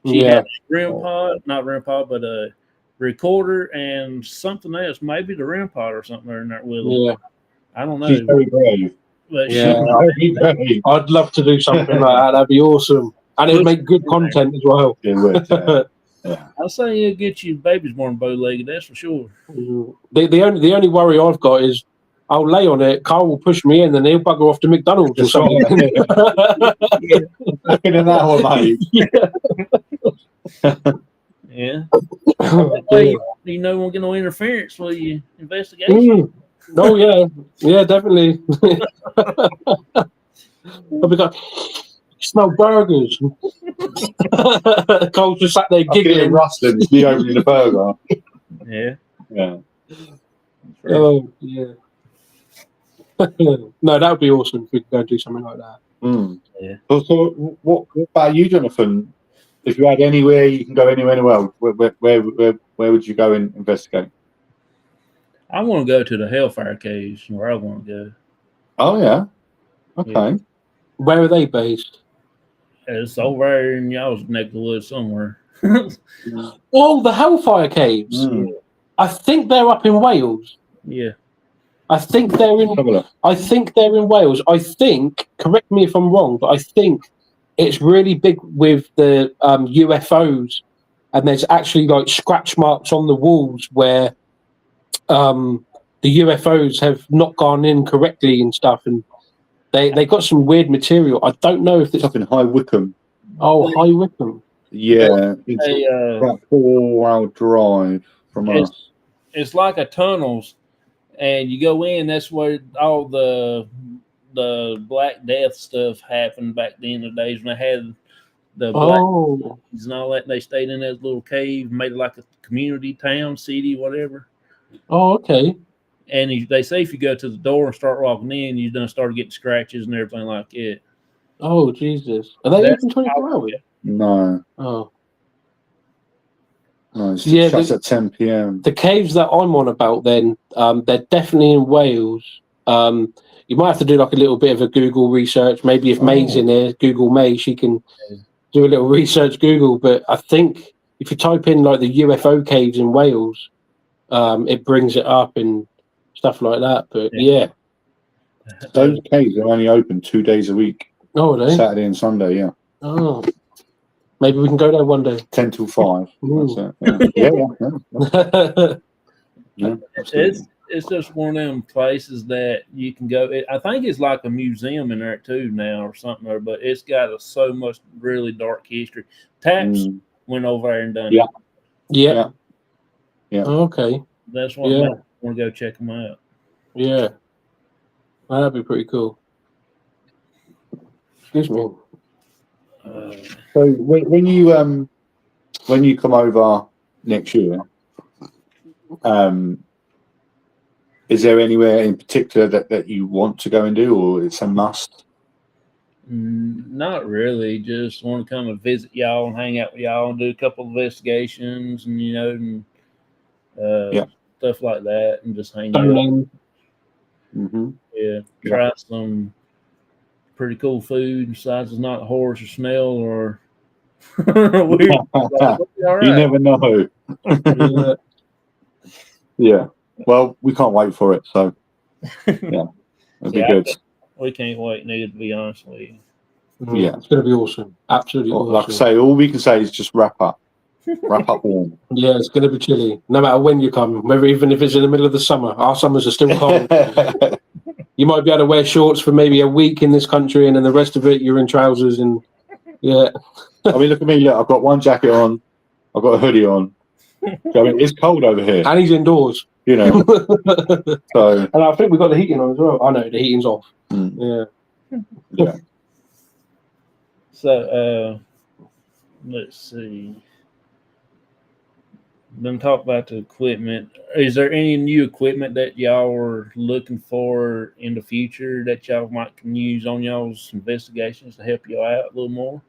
She had a REM pod, not REM pod, but a recorder and something else, maybe the REM pod or something in there with her. Yeah. I don't know. She's very brave. But I'd love to do something like that. That'd be awesome. And it'd make good content as well. It would, yeah. I'll say you'll get you babies born bow-legged, that's for sure. The only worry I've got is I'll lay on it, Carl will push me in, and he'll bugger off to McDonald's or something. Looking at that one, mate. Yeah. You know, won't get no interference with your investigation. Oh yeah, definitely. But we got smell burgers. Cole's just sat there giggling, rustling. It's me opening the burger. Yeah. Oh yeah. No, that would be awesome if we could go and do something like that. Yeah. So what about you, Jonathan? If you had anywhere you can go anywhere in the world, where would you go and investigate? I want to go to the Hellfire Caves, where I want to go. Oh yeah. Okay. Yeah. Where are they based? It's over in y'all's neck of the woods somewhere. Oh, the Hellfire Caves. I think they're up in Wales. Yeah. I think they're in Wales. I think, correct me if I'm wrong, but I think it's really big with the UFOs, and there's actually like scratch marks on the walls where the UFOs have not gone in correctly and stuff, and they got some weird material. I don't know if it's up in High Wycombe. Oh, High Wycombe. Yeah, it's about 4-hour drive from us. It's like a tunnels, and you go in. That's where all the Black Death stuff happened back then, the days when they had the black Oh, and all that. They stayed in that little cave, made it like a community town, city, whatever. oh, okay. And they say if you go to the door and start walking in, you done start getting scratches and everything like it. Oh, Jesus. Are they That's open 24 hours? No, Oh, no, it's Yeah, shuts at 10 p.m. the caves that I'm on about then, they're definitely in Wales. You might have to do like a little bit of a Google research. Maybe if May's in there, Google May, she can do a little research Google. But I think if you type in like the UFO caves in Wales, it brings it up and stuff like that. But yeah. Those caves are only open 2 days a week, Oh, are they? Saturday and Sunday. Yeah, Oh, maybe we can go there one day. 10 till 5. Ooh. That's it. Yeah. It's just one of them places that you can go. I think it's like a museum in there too now or something. But it's got so much really dark history. Taps went over there and done it. Yeah. Yeah. Okay. That's what I want to go check them out. Yeah. That'd be pretty cool. Excuse me. So when you come over next year, is there anywhere in particular that you want to go and do, or it's a must? Not really. Just want to come and visit y'all and hang out with y'all and do a couple of investigations and stuff like that, and just hang out. Mm-hmm. Yeah, try some pretty cool food. Besides, it's not horse or smell or weird. You never know. Yeah. Well, we can't wait for it. So yeah, it'll be good. We can't wait, neither, to be honest with you. Yeah, it's going to be awesome. Absolutely awesome. Like I say, all we can say is just wrap up. Wrap up warm. Yeah, it's going to be chilly. No matter when you come, even if it's in the middle of the summer. Our summers are still cold. You might be able to wear shorts for maybe a week in this country, and then the rest of it you're in trousers. And yeah, I mean, look at me. Look, I've got one jacket on. I've got a hoodie on. I mean, it's cold over here, and he's indoors. So, and I think we've got the heating on as well. I know the heating's off. Yeah. So let's see. Then talk about the equipment. Is there any new equipment that y'all are looking for in the future that y'all might can use on y'all's investigations to help you out a little more?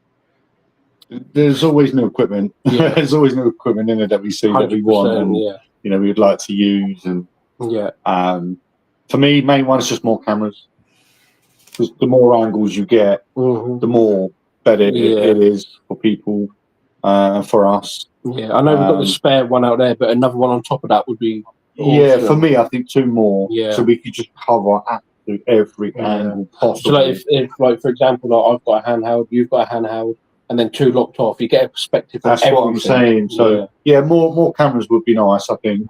There's always new equipment. Yeah. There's always new equipment in it that we see that we want, and we would like to use. And for me, main one is just more cameras. Because the more angles you get, the more better it is for people and for us. Yeah, I know we've got the spare one out there, but another one on top of that would be awesome. Yeah, for me, I think 2 more. Yeah. So we could just cover absolutely every angle possible. So, if for example, I've got a handheld, you've got a handheld, and then 2 locked off, you get a perspective. That's what I'm saying. So, more cameras would be nice, I think.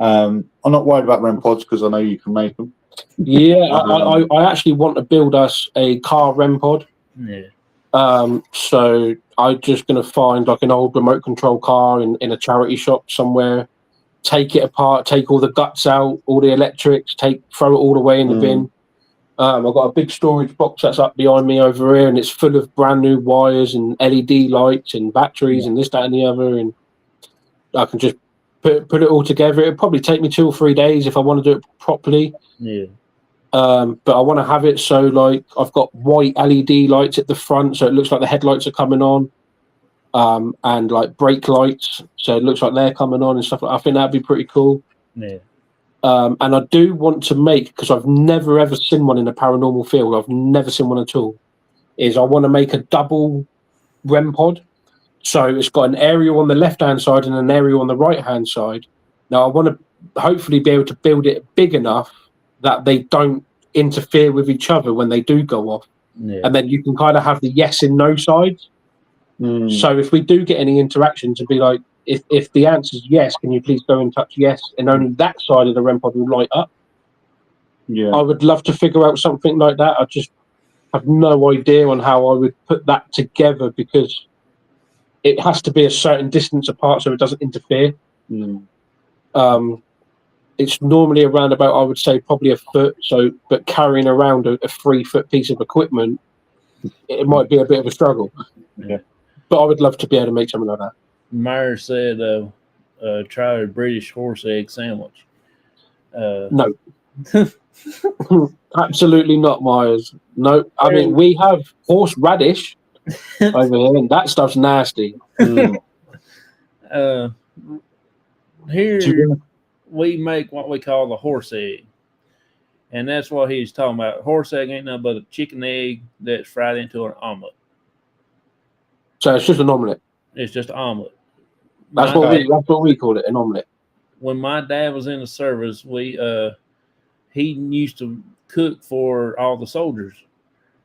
I'm not worried about REM pods because I know you can make them. Yeah, I actually want to build us a car REM pod. Yeah. So I'm just going to find like an old remote control car in a charity shop somewhere, take it apart, take all the guts out, all the electrics, throw it all away in the bin. I've got a big storage box that's up behind me over here, and it's full of brand new wires and LED lights and batteries and this, that, and the other. And I can just put it all together. It'll probably take me 2 or 3 days if I want to do it properly. Yeah. But I want to have it so like I've got white LED lights at the front, so it looks like the headlights are coming on, and like brake lights, so it looks like they're coming on and stuff. I think that'd be pretty cool. Yeah. And I do want to make, because I've never ever seen one in the paranormal field. I've never seen one at all. Is I want to make a double REM pod, so it's got an area on the left hand side and an area on the right hand side. Now I want to hopefully be able to build it big enough that they don't interfere with each other when they do go off. Yeah. And then you can kind of have the yes and no sides. So if we do get any interaction, to be like, if the answer is yes, can you please go and touch yes, and only that side of the REM pod will light up. Yeah, I would love to figure out something like that. I just have no idea on how I would put that together, because it has to be a certain distance apart so it doesn't interfere. It's normally around about, I would say, probably a foot. So, but carrying around a 3 foot piece of equipment, it might be a bit of a struggle. Yeah. But I would love to be able to make something like that. Meyer said, try a British horse egg sandwich. No. Absolutely not, Myers. No. I mean, we have horseradish over here, and that stuff's nasty. Here we make what we call the horse egg. And that's what he's talking about. Horse egg ain't nothing but a chicken egg that's fried into an omelet. So it's just an omelet. It's just an omelet. That's what we call it, an omelet. When my dad was in the service, he used to cook for all the soldiers.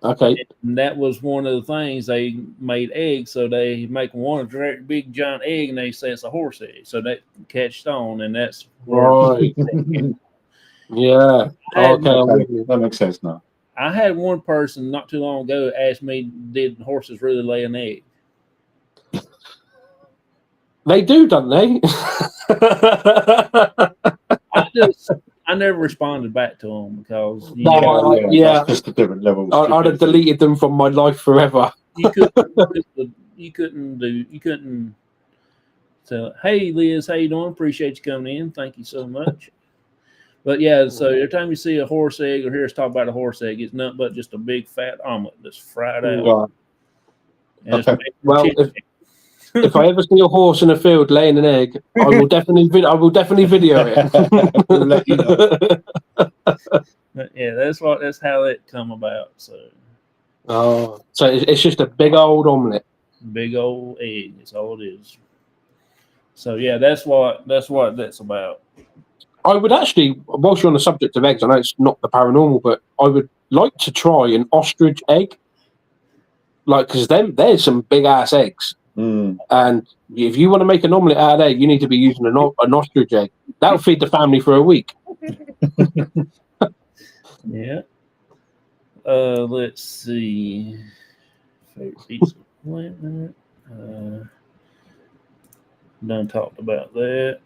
Okay. And that was one of the things. They made eggs, so they make one great big giant egg, and they say it's a horse egg. So that catched on, and that's right. Yeah. Okay. That makes sense now. I had one person not too long ago ask me, "Did horses really lay an egg?" They do, don't they? I never responded back to them because that's just a different level. I'd have deleted them from my life forever. You couldn't tell, "Hey Liz, how you doing? Appreciate you coming in. Thank you so much." But yeah, so every time you see a horse egg or hear us talk about a horse egg, it's nothing but just a big fat omelet that's fried out. Okay. Well, if I ever see a horse in a field laying an egg, I will definitely video it. We'll let you know. But yeah, that's how it come about. So it's just a big old omelet. Big old egg. That's all it is. So yeah, that's what that's about. I would actually, whilst you're on the subject of eggs, I know it's not the paranormal, but I would like to try an ostrich egg. Like, because there's some big ass eggs. And if you want to make an omelette out of that, you need to be using an ostrich egg. That'll feed the family for a week. Yeah. Let's see. Favorite pizza plant. Done talked about that.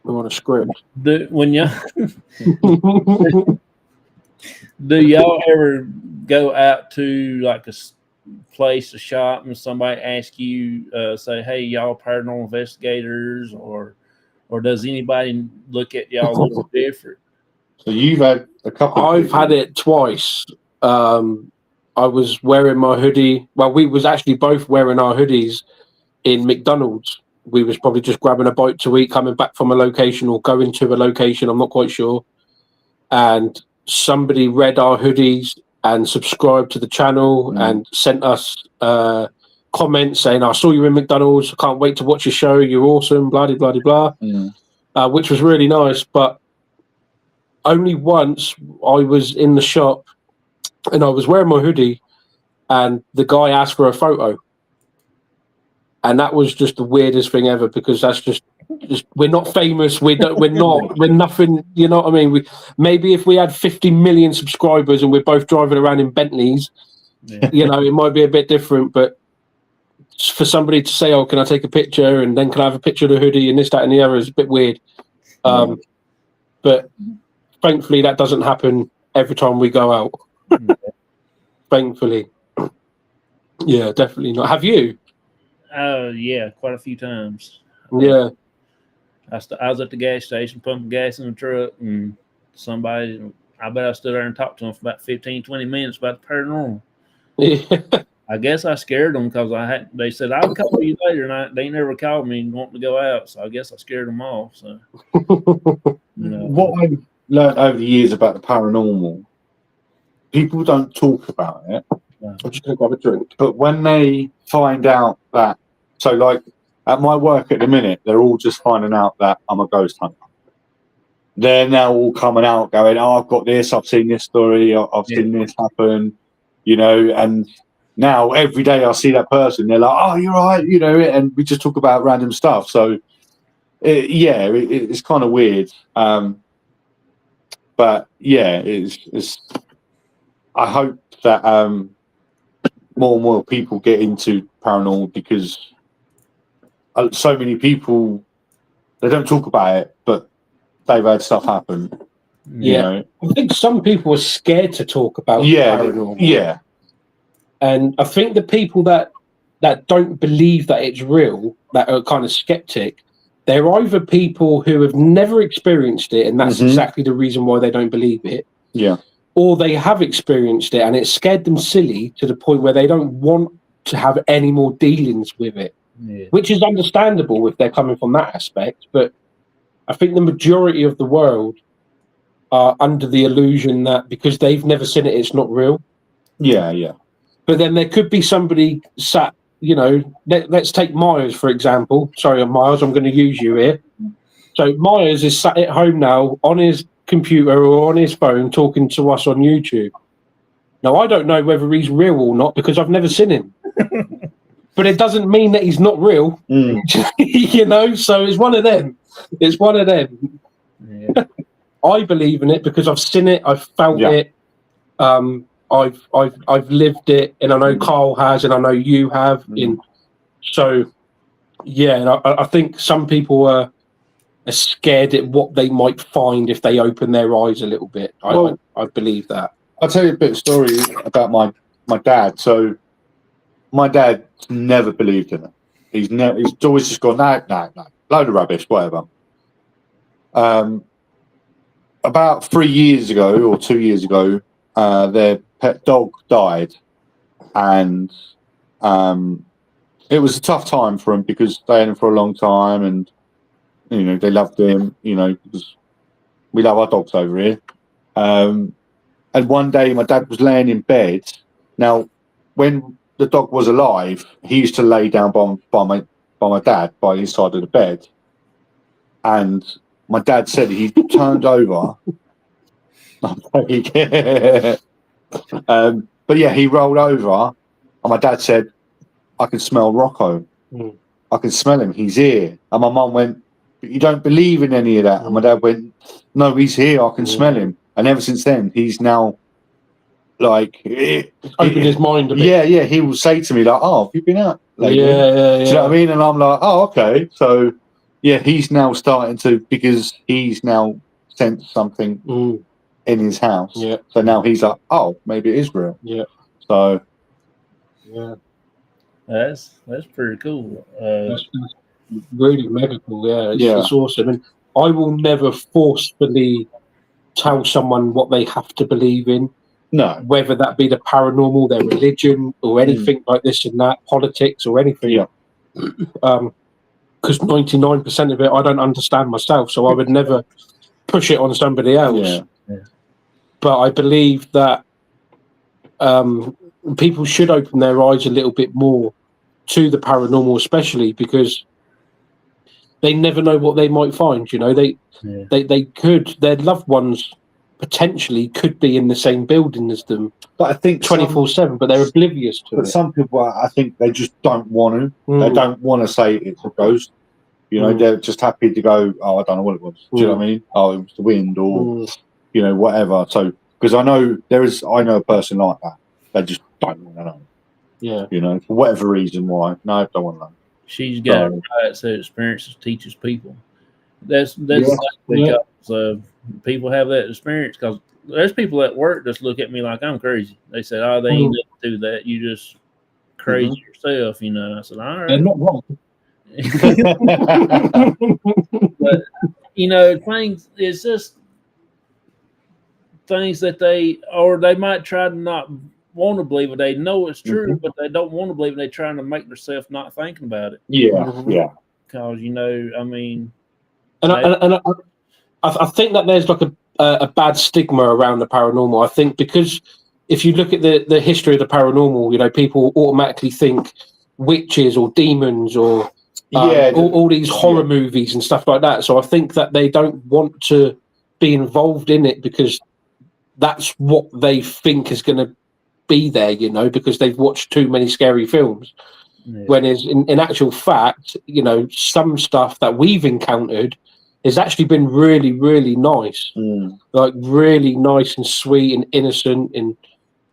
We want a script. Do y'all ever go out to like a place, a shop, and somebody ask you, say, "Hey, y'all paranormal investigators," or does anybody look at y'all a little different? So you've had a couple. I've had it twice. I was wearing my hoodie. Well, we was actually both wearing our hoodies in McDonald's. We was probably just grabbing a bite to eat, coming back from a location or going to a location. I'm not quite sure. And somebody read our hoodies and subscribed to the channel and sent us comments saying, "I saw you in McDonald's. I can't wait to watch your show. You're awesome." Blah blah blah blah. Which was really nice. But only once I was in the shop and I was wearing my hoodie, and the guy asked for a photo. And that was just the weirdest thing ever, because that's just we're not famous. We're nothing. You know what I mean? Maybe if we had 50 million subscribers and we're both driving around in Bentleys, you know, it might be a bit different. But for somebody to say, "Oh, can I take a picture?" and then "Can I have a picture of the hoodie?" and this, that, and the other is a bit weird. But thankfully, that doesn't happen every time we go out. Thankfully, yeah, definitely not. Have you? Yeah, quite a few times. Yeah. I was at the gas station pumping gas in the truck, and I bet I stood there and talked to them for about 15, 20 minutes about the paranormal. Yeah. I guess I scared them because they said, "I'll call you later," and they never called me wanting to go out, so I guess I scared them off. So, What I've learned over the years about the paranormal, people don't talk about it. I'm just going to grab a drink. But when they find out that, so like at my work at the minute, they're all just finding out that I'm a ghost hunter. They're now all coming out going, "Oh, I've got this, I've seen this story, I've seen this happen," you know, and now every day I see that person, they're like, "Oh, you're right," you know, and we just talk about random stuff. So, it's kind of weird. But yeah, it's I hope that more and more people get into paranormal, because so many people, they don't talk about it, but they've had stuff happen. You know? I think some people are scared to talk about the paranormal. Yeah. And I think the people that don't believe that it's real, that are kind of skeptic, they're either people who have never experienced it, and that's exactly the reason why they don't believe it. Yeah. Or they have experienced it and it scared them silly to the point where they don't want to have any more dealings with it, which is understandable if they're coming from that aspect. But I think the majority of the world are under the illusion that because they've never seen it, it's not real. Yeah, yeah. But then there could be somebody sat, let's take Myers, for example. Sorry, Myers, I'm going to use you here. So Myers is sat at home now on his computer or on his phone talking to us on YouTube. Now, I don't know whether he's real or not because I've never seen him. But it doesn't mean that he's not real, so it's one of them. It's one of them. Yeah. I believe in it because I've seen it, I've felt it, I've lived it, and I know Carl has, and I know you have. And I think some people are scared at what they might find if they open their eyes a little bit. I believe that. I'll tell you a bit of story about my dad. So my dad never believed in it. He's always just gone, no, load of rubbish, whatever. About 3 years ago or 2 years ago, their pet dog died, and it was a tough time for him because they had him for a long time, and they loved him. Because we love our dogs over here. And one day, my dad was laying in bed. Now, when the dog was alive, he used to lay down by my dad by his side of the bed, and my dad said he turned over. But yeah, he rolled over, and my dad said, "I can smell Rocco. I can smell him. He's here." And my mum went, "But you don't believe in any of that?" And my dad went, "No, he's here. I can smell him." And ever since then, he's now like opened his mind a bit. Yeah. He will say to me like, "Oh, have you been out lately?" Yeah. Do you know what I mean? And I'm like, "Oh, okay." So yeah, he's now starting to, because he's now sensed something in his house. Yeah. So now he's like, "Oh, maybe it is real." Yeah. So yeah, that's pretty cool. that's really medical. Yeah, it's awesome. And I will never forcefully tell someone what they have to believe in. No, whether that be the paranormal, their religion, or anything like this and that, politics or anything. Yeah. Because 99% of it I don't understand myself, so I would never push it on somebody else. Yeah. But I believe that people should open their eyes a little bit more to the paranormal, especially because they never know what they might find. They could, their loved ones potentially could be in the same building as them, but I think 24/7, but they're oblivious to it. But some people, I think, they just don't want to. They don't want to say it's a ghost. They're just happy to go, "Oh, I don't know what it was." Do you know what I mean? Oh, it was the wind, or whatever. So, because I know a person like that. They just don't want to know. Yeah. For whatever reason, why? No, I don't want to know. She's got it right. So experiences teaches people. That's because people have that experience. Because there's people at work that look at me like I'm crazy. They said, "Oh, they ain't do that. You just crazy yourself." I said, "All right." They're not wrong. But things. It's just things that they might try to not want to believe it. They know it's true, but they don't want to believe it. They're trying to make themselves not thinking about it. Yeah. Because I mean. And I think that there's like a bad stigma around the paranormal. I think because if you look at the history of the paranormal, people automatically think witches or demons or all these horror movies and stuff like that. So I think that they don't want to be involved in it because that's what they think is going to be there, because they've watched too many scary films. When in actual fact, some stuff that we've encountered has actually been really, really nice. Like really nice and sweet and innocent. And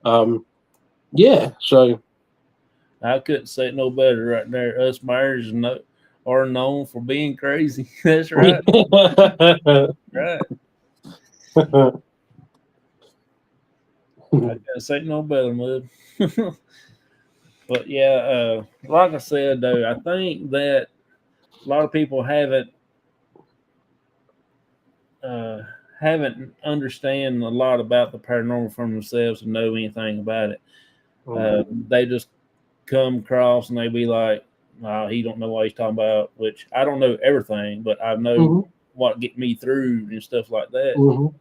so I couldn't say it no better right there. Us Myers are known for being crazy. That's right. Right. I guess ain't no better, Mud. But yeah, like I said, though, I think that a lot of people uh, haven't understand a lot about the paranormal for themselves and know anything about it. They just come across and they be like, "Nah, he don't know what he's talking about." Which I don't know everything, but I know what get me through and stuff like that. Well,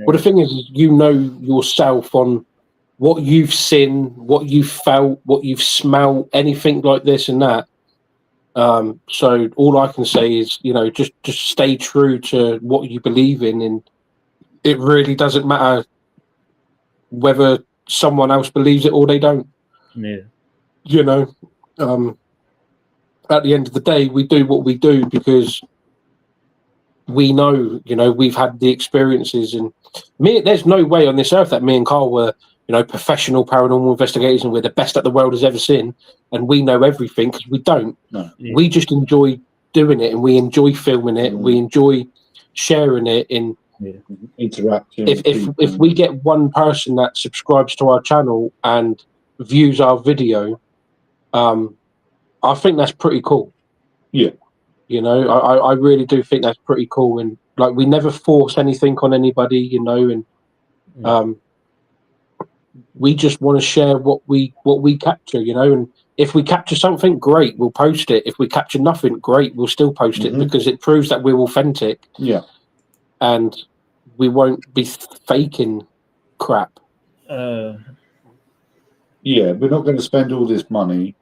the thing is, you know yourself on what you've seen, what you've felt, what you've smelled, anything like this and that. So all I can say is, just stay true to what you believe in, and it really doesn't matter whether someone else believes it or they don't. Yeah. At the end of the day, we do what we do because we know, we've had the experiences, and there's no way on this earth that me and Carl were, professional paranormal investigators and we're the best that the world has ever seen and we know everything, because we don't. No. Yeah. We just enjoy doing it, and we enjoy filming it. We enjoy sharing it in interacting. If we get one person that subscribes to our channel and views our video, I think that's pretty cool. Yeah. I really do think that's pretty cool, and like we never force anything on anybody, and we just want to share what we capture, and if we capture something, great, we'll post it. If we capture nothing, great, we'll still post it, because it proves that we're authentic. Yeah. And we won't be faking crap. Yeah, we're not going to spend all this money.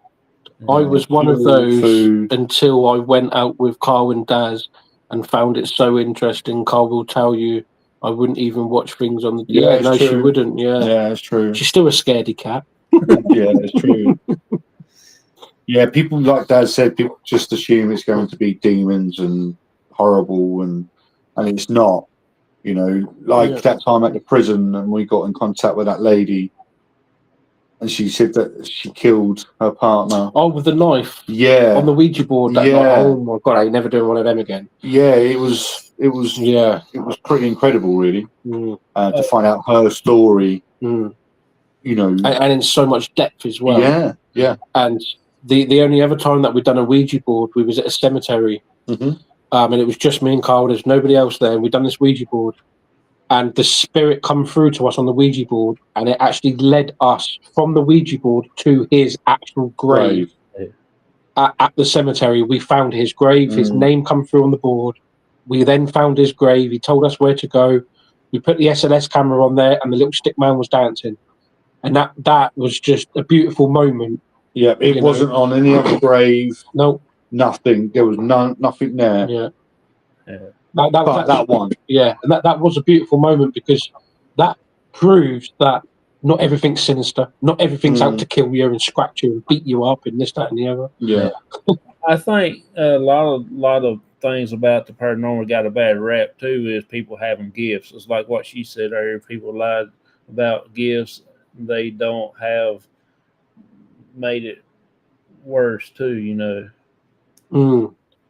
I was one of those until I went out with Carl and Daz and found it so interesting. Carl will tell you I wouldn't even watch things on the... Yeah, no, she wouldn't. Yeah, that's true. She's still a scaredy cat. Yeah, that's true. Yeah, people, like Dad said, people just assume it's going to be demons and horrible, and it's not. That time at the prison, and we got in contact with that lady, and she said that she killed her partner. Oh, with the knife? Yeah. On the Ouija board that night. Oh my God, I ain't never doing one of them again. Yeah, it was pretty incredible, really, to find out her story. And in so much depth as well. Yeah. And the only other time that we'd done a Ouija board, we was at a cemetery, and it was just me and Carl. There's nobody else there. And we'd done this Ouija board, and the spirit come through to us on the Ouija board, and it actually led us from the Ouija board to his actual grave. At the cemetery. We found his grave. His name come through on the board. We then found his grave. He told us where to go. We put the SLS camera on there, and the little stick man was dancing. And that was just a beautiful moment. Yeah, it wasn't on any other grave. No, nothing. There was nothing there. Yeah. That one. Yeah, and that was a beautiful moment, because that proves that not everything's sinister. Not everything's out to kill you and scratch you and beat you up and this, that, and the other. Yeah. I think a lot of things about the paranormal got a bad rap too, is people having gifts. It's like what she said earlier. People lied about gifts. They don't have made it worse too,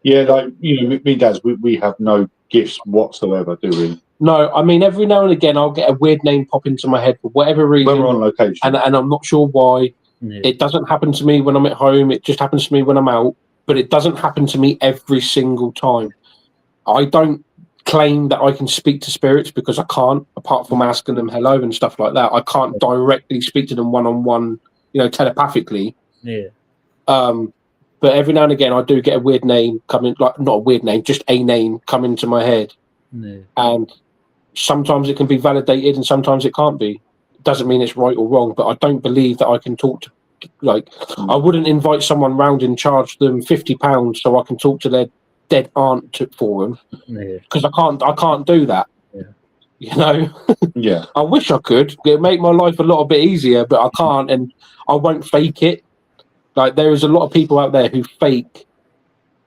Yeah, like me and Daz, we have no gifts whatsoever, do we? No, I mean, every now and again I'll get a weird name pop into my head for whatever reason. When we're on location, and I'm not sure why. It doesn't happen to me when I'm at home. It just happens to me when I'm out. But it doesn't happen to me every single time. I don't claim that I can speak to spirits, because I can't, apart from asking them hello and stuff like that. I can't directly speak to them one-on-one, telepathically. Yeah. But every now and again I do get a weird name coming, like not a weird name, just a name coming to my head. Yeah. And sometimes it can be validated and sometimes it can't be. It doesn't mean it's right or wrong, but I don't believe that I can talk to, I wouldn't invite someone round and charge them £50 so I can talk to their dead aunt for them, because I can't do that. Yeah. I wish I could. It'd make my life a little bit easier, but I can't, and I won't fake it. Like, there is a lot of people out there who fake.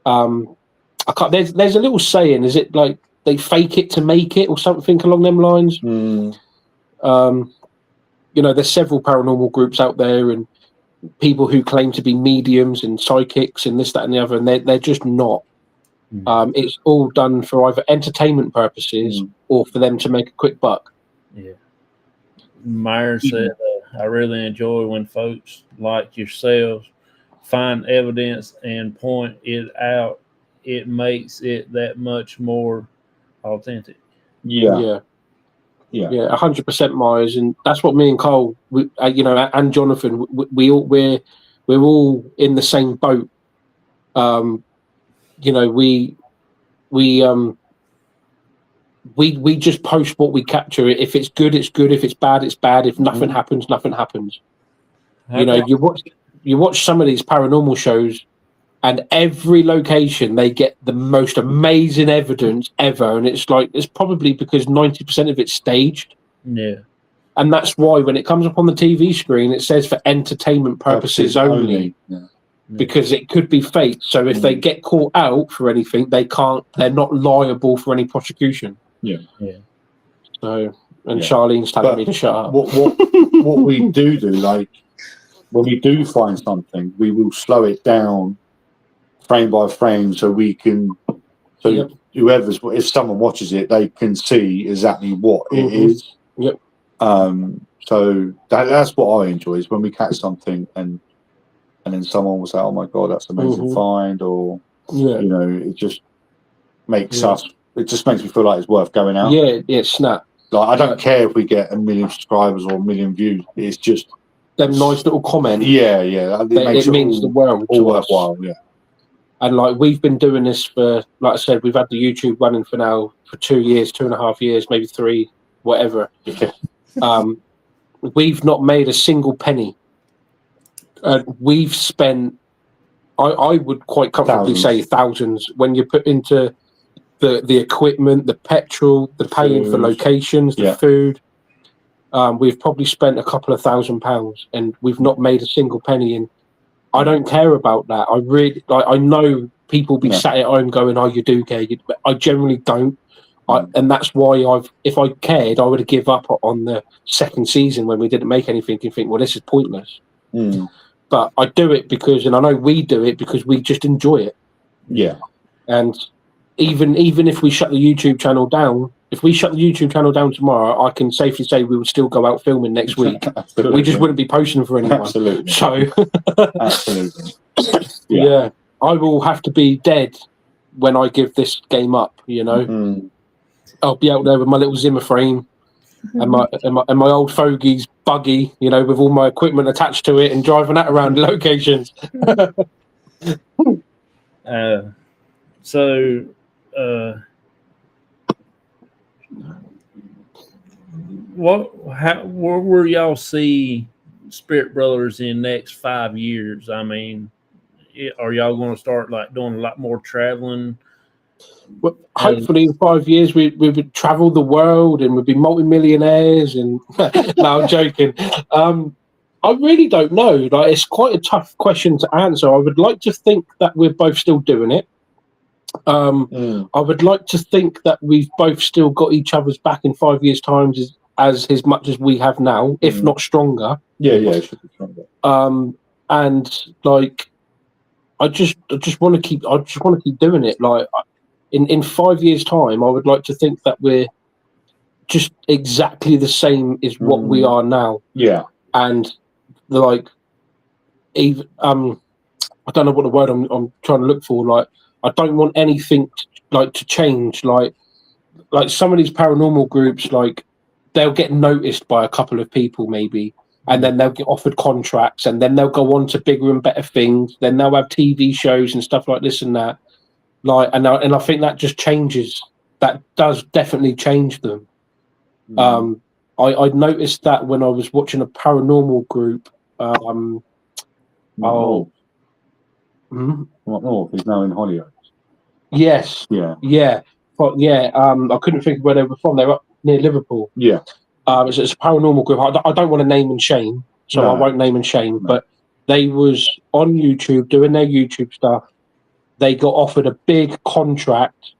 I can't. There's a little saying. Is it like they fake it to make it, or something along them lines? There's several paranormal groups out there, and people who claim to be mediums and psychics and this, that, and the other, and they're just not. It's all done for either entertainment purposes or for them to make a quick buck. Yeah. Meyer said, I really enjoy when folks like yourselves find evidence and point it out. It makes it that much more authentic. Yeah, 100% Myers, and that's what me and Cole, and Jonathan, we're all in the same boat. We just post what we capture. If it's good, it's good. If it's bad, it's bad. If nothing happens, nothing happens. You watch some of these paranormal shows, and every location they get the most amazing evidence ever, and it's probably because 90% of it's staged. Yeah. And that's why when it comes up on the TV screen, it says for entertainment purposes only. Yeah. Because it could be fake. So if they get caught out for anything, they're not liable for any prosecution. Yeah. So, Charlene's telling me to shut up. What we do, like, when we do find something, we will slow it down frame by frame so we can, if someone watches it, they can see exactly what it is. Yep. So that's what I enjoy, is when we catch something and then someone will say, "Oh my God, that's an amazing find," or it just makes us. It just makes me feel like it's worth going out. Yeah, snap. Like, I don't care if we get 1 million subscribers or 1 million views. It's just them nice little comments. Yeah. It means the world all to worthwhile. us. Yeah. And like, we've been doing this for, like I said, we've had the YouTube running for 2 years, 2.5 years, maybe 3, whatever. Yeah. We've not made a single penny. We've spent, I would quite comfortably say thousands when you put into the equipment, the petrol, the paying for locations, the food. We've probably spent a couple of £1,000 and we've not made a single penny. And I don't care about that. I really, I know people be sat at home going, "Oh, you do care," but I generally don't. And that's why if I cared, I would have give up on the second season when we didn't make anything and think, well, this is pointless. But I do it because, and I know we do it because we just enjoy it. Yeah. And even if we shut the YouTube channel down, if we shut the YouTube channel down tomorrow, I can safely say we would still go out filming next week. We just wouldn't be posting for anyone. Absolutely. So, absolutely. Yeah, I will have to be dead when I give this game up. I'll be out there with my little Zimmer frame and my old fogey's buggy, with all my equipment attached to it and driving that around locations. Where will y'all see Spirit Brothers in the next 5 years? I mean, are y'all going to start doing a lot more traveling? Well, hopefully in 5 years we would travel the world and we'd be multimillionaires. And no, I'm joking. I really don't know. It's quite a tough question to answer. I would like to think that we're both still doing it. I would like to think that we've both still got each other's back in 5 years' time as much as we have now, if not stronger. Yeah, it should be stronger. And I just want to keep doing it. In 5 years' time, I would like to think that we're just exactly the same as what we are now. Yeah. And even I don't know what the word I'm trying to look for. I don't want anything to change. Like some of these paranormal groups, they'll get noticed by a couple of people maybe, and then they'll get offered contracts, and then they'll go on to bigger and better things. Then they'll have TV shows and stuff like this and that. And I think that just changes. That does definitely change them. I noticed that when I was watching a paranormal group. He's now in Hollywood. Yes. Yeah. But I couldn't think of where they were from. They were up near Liverpool. Yeah. It's a paranormal group. I don't want to name and shame, so I won't name and shame. No. But they was on YouTube doing their YouTube stuff. They got offered a big contract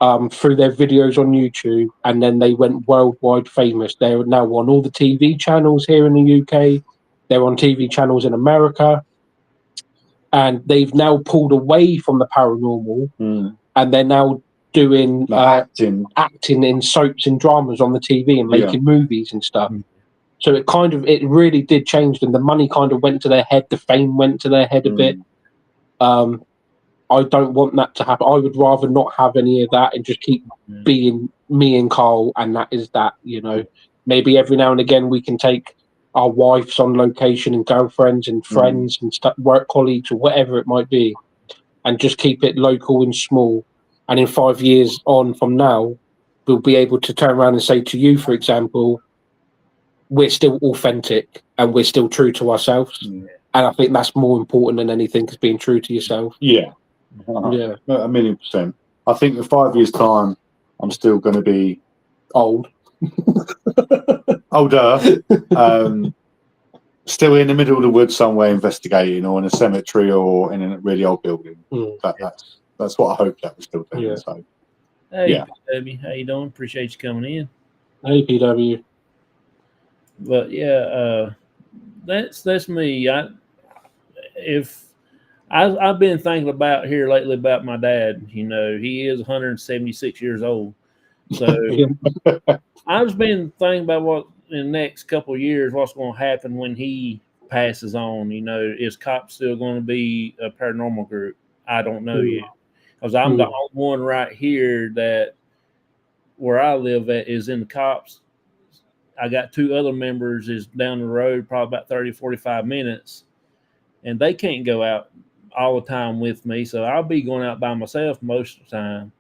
through their videos on YouTube, and then they went worldwide famous. They're now on all the TV channels here in the UK. They're on TV channels in America. And they've now pulled away from the paranormal and they're now doing acting in soaps and dramas on the TV and making movies and stuff. So it really did change them. The money kind of went to their head. The fame went to their head a bit. I don't want that to happen. I would rather not have any of that and just keep being me and Carl, and that is that. Maybe every now and again we can take our wives on location and girlfriends and friends and stuff, work colleagues or whatever it might be, and just keep it local and small. And in 5 years on from now, we'll be able to turn around and say to you, for example, we're still authentic and we're still true to ourselves. And I think that's more important than anything, is being true to yourself. Yeah. 1,000,000%. I think in 5 years' time, I'm still going to be older, still in the middle of the woods somewhere investigating, or in a cemetery, or in a really old building. That's what I hope that we're still doing. So, hey, PW, how you doing? Appreciate you coming in. Hey, PW. But yeah, that's me. I've been thinking about here lately about my dad. He is 176 years old. So I've been thinking about what in the next couple of years, what's going to happen when he passes on. Is C.O.P.S still going to be a paranormal group? I don't know yet. Because I'm the only one right here that where I live at is in the C.O.P.S. I got 2 other members is down the road, probably about 30, 45 minutes. And they can't go out all the time with me. So I'll be going out by myself most of the time.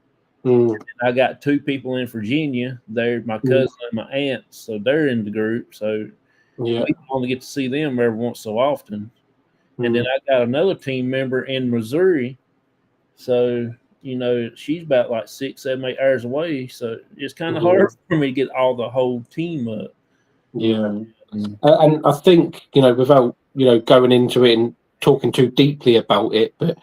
I got 2 people in Virginia. They're my cousin and my aunt. So they're in the group. So we only get to see them every once so often. And then I got another team member in Missouri. So, she's about like 6, 7, 8 hours away. So it's kind of hard for me to get the whole team up. Yeah. And I think, without, going into it and talking too deeply about it, but,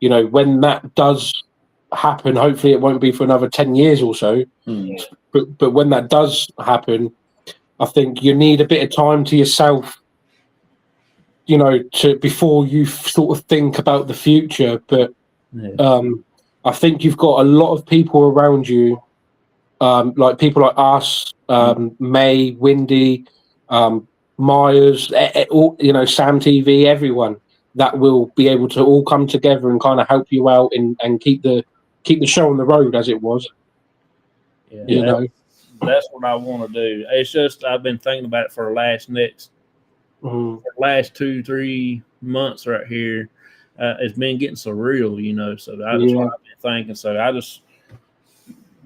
when that does happen, hopefully it won't be for another 10 years or so. But when that does happen, I think you need a bit of time to yourself, to before you sort of think about the future. But I think you've got a lot of people around you, like people like us, May, Windy, Myers, Sam TV, everyone that will be able to all come together and kind of help you out and keep the show on the road as it was. That's what I want to do. It's just I've been thinking about it for the last 2-3 months right here. It's been getting surreal, So that's what I've been thinking. So I just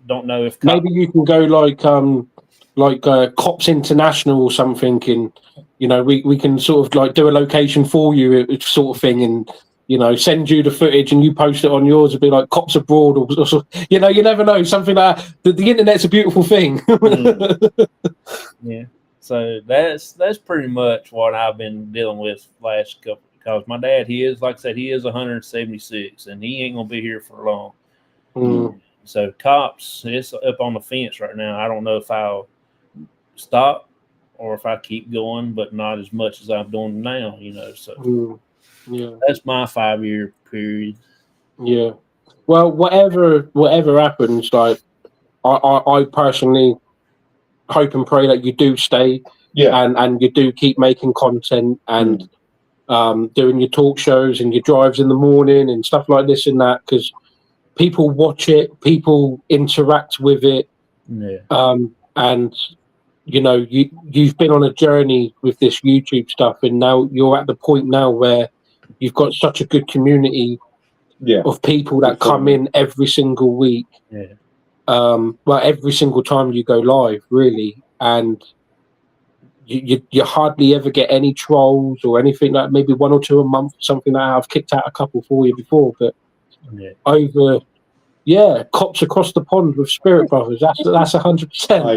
don't know if maybe you can go like C.O.P.S International or something, and we can sort of like do a location for you, sort of thing, and send you the footage and you post it on yours. It'd be like C.O.P.S abroad, or you never know, something like that. The internet's a beautiful thing. Yeah. So that's pretty much what I've been dealing with last couple. Because my dad, he is, like I said, he is 176, and he ain't gonna be here for long. So C.O.P.S, it's up on the fence right now. I don't know if I'll stop or if I keep going, but not as much as I'm doing now. So that's my 5-year period. Yeah. Well, whatever happens, like I personally hope and pray that you do stay, and you do keep making content and doing your talk shows and your drives in the morning and stuff like this and that, because people watch it, people interact with it, and you've been on a journey with this YouTube stuff, and now you're at the point now where you've got such a good community of people that come in every single week. Every single time you go live, really, and you hardly ever get any trolls or anything. Like maybe 1 or 2 a month, something like that. I've kicked out a couple for you before, but over C.O.P.S across the pond with Spirit Brothers. That's 100%. I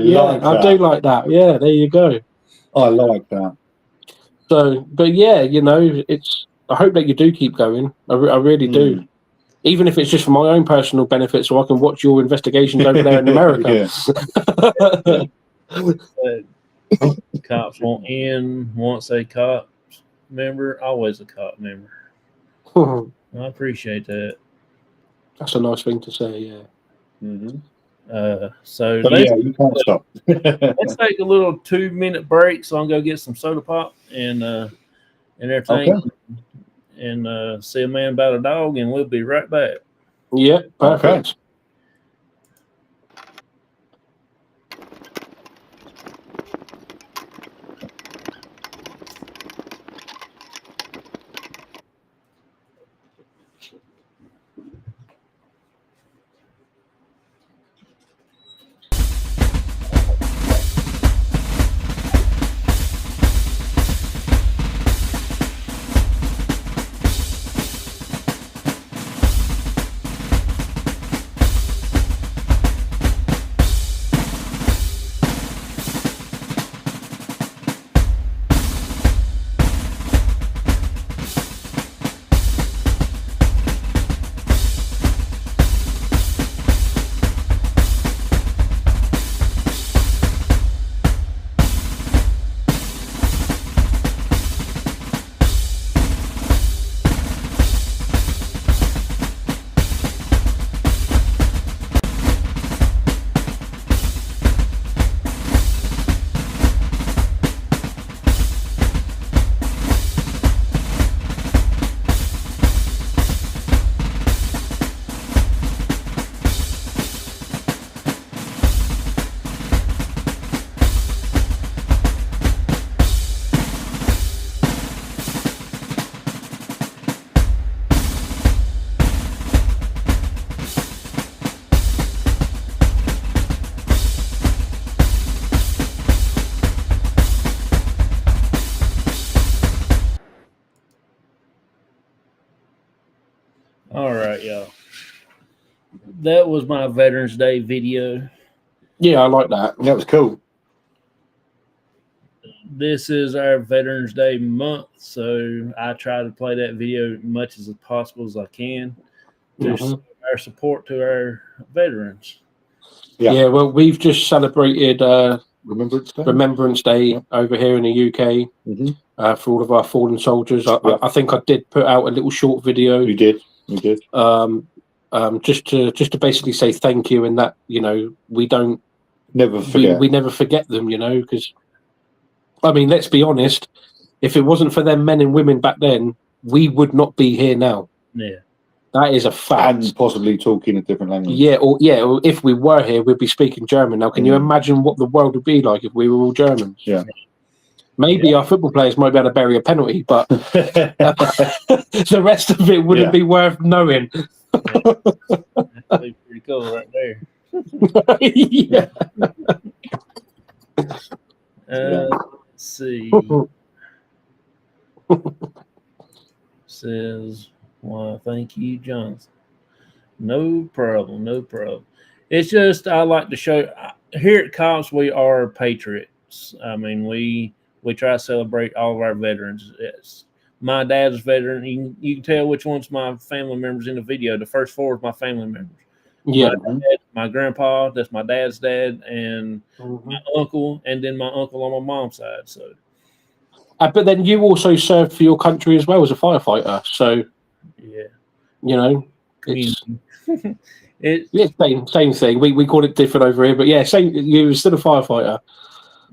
do like that. Yeah, there you go. I like that. So, but it's. I hope that you do keep going. I really do. Even if it's just for my own personal benefit, so I can watch your investigations over there in America. C.O.P.S won't end once a C.O.P.S member, always a C.O.P member. I appreciate that. That's a nice thing to say. Yeah. Mm-hmm. So You can't stop. let's take a little 2-minute break so I'm gonna go get some soda pop and everything, Okay. and see a man about a dog, and we'll be right back. Yeah. Perfect. Okay. All right, y'all. That was my Veterans Day video. Yeah, I like that. That was cool. This is our Veterans Day month, so I try to play that video as much as possible as I can to show our support to our veterans. Yeah. Well, we've just celebrated Remembrance Day. Day over here in the UK Mm-hmm. for all of our fallen soldiers. I think I did put out a little short video. You did. Just to basically say thank you, and that we don't Never forget. we never forget them, because I mean, let's be honest. If it wasn't for them men and women back then, we would not be here now. Yeah, that is a fact. And possibly talking a different language. Yeah, or if we were here, we'd be speaking German. Now, can you imagine what the world would be like if we were all Germans? Yeah. Maybe our football players might be able to bury a penalty, but the rest of it wouldn't be worth knowing. That'd be pretty cool right there. Yeah. Let's see. Says, well, thank you, Johnson. No problem. It's just I like to show here at C.O.P.S. we are patriots. I mean, we try to celebrate all of our veterans. It's my dad's veteran. You can tell which one's my family members in the video. The first 4 is my family members. Yeah. My dad, my grandpa, that's my dad's dad, and my uncle, and then my uncle on my mom's side. So, but then you also served for your country as well as a firefighter. So, yeah, it's same thing. We call it different over here, but yeah, same. You were still a firefighter.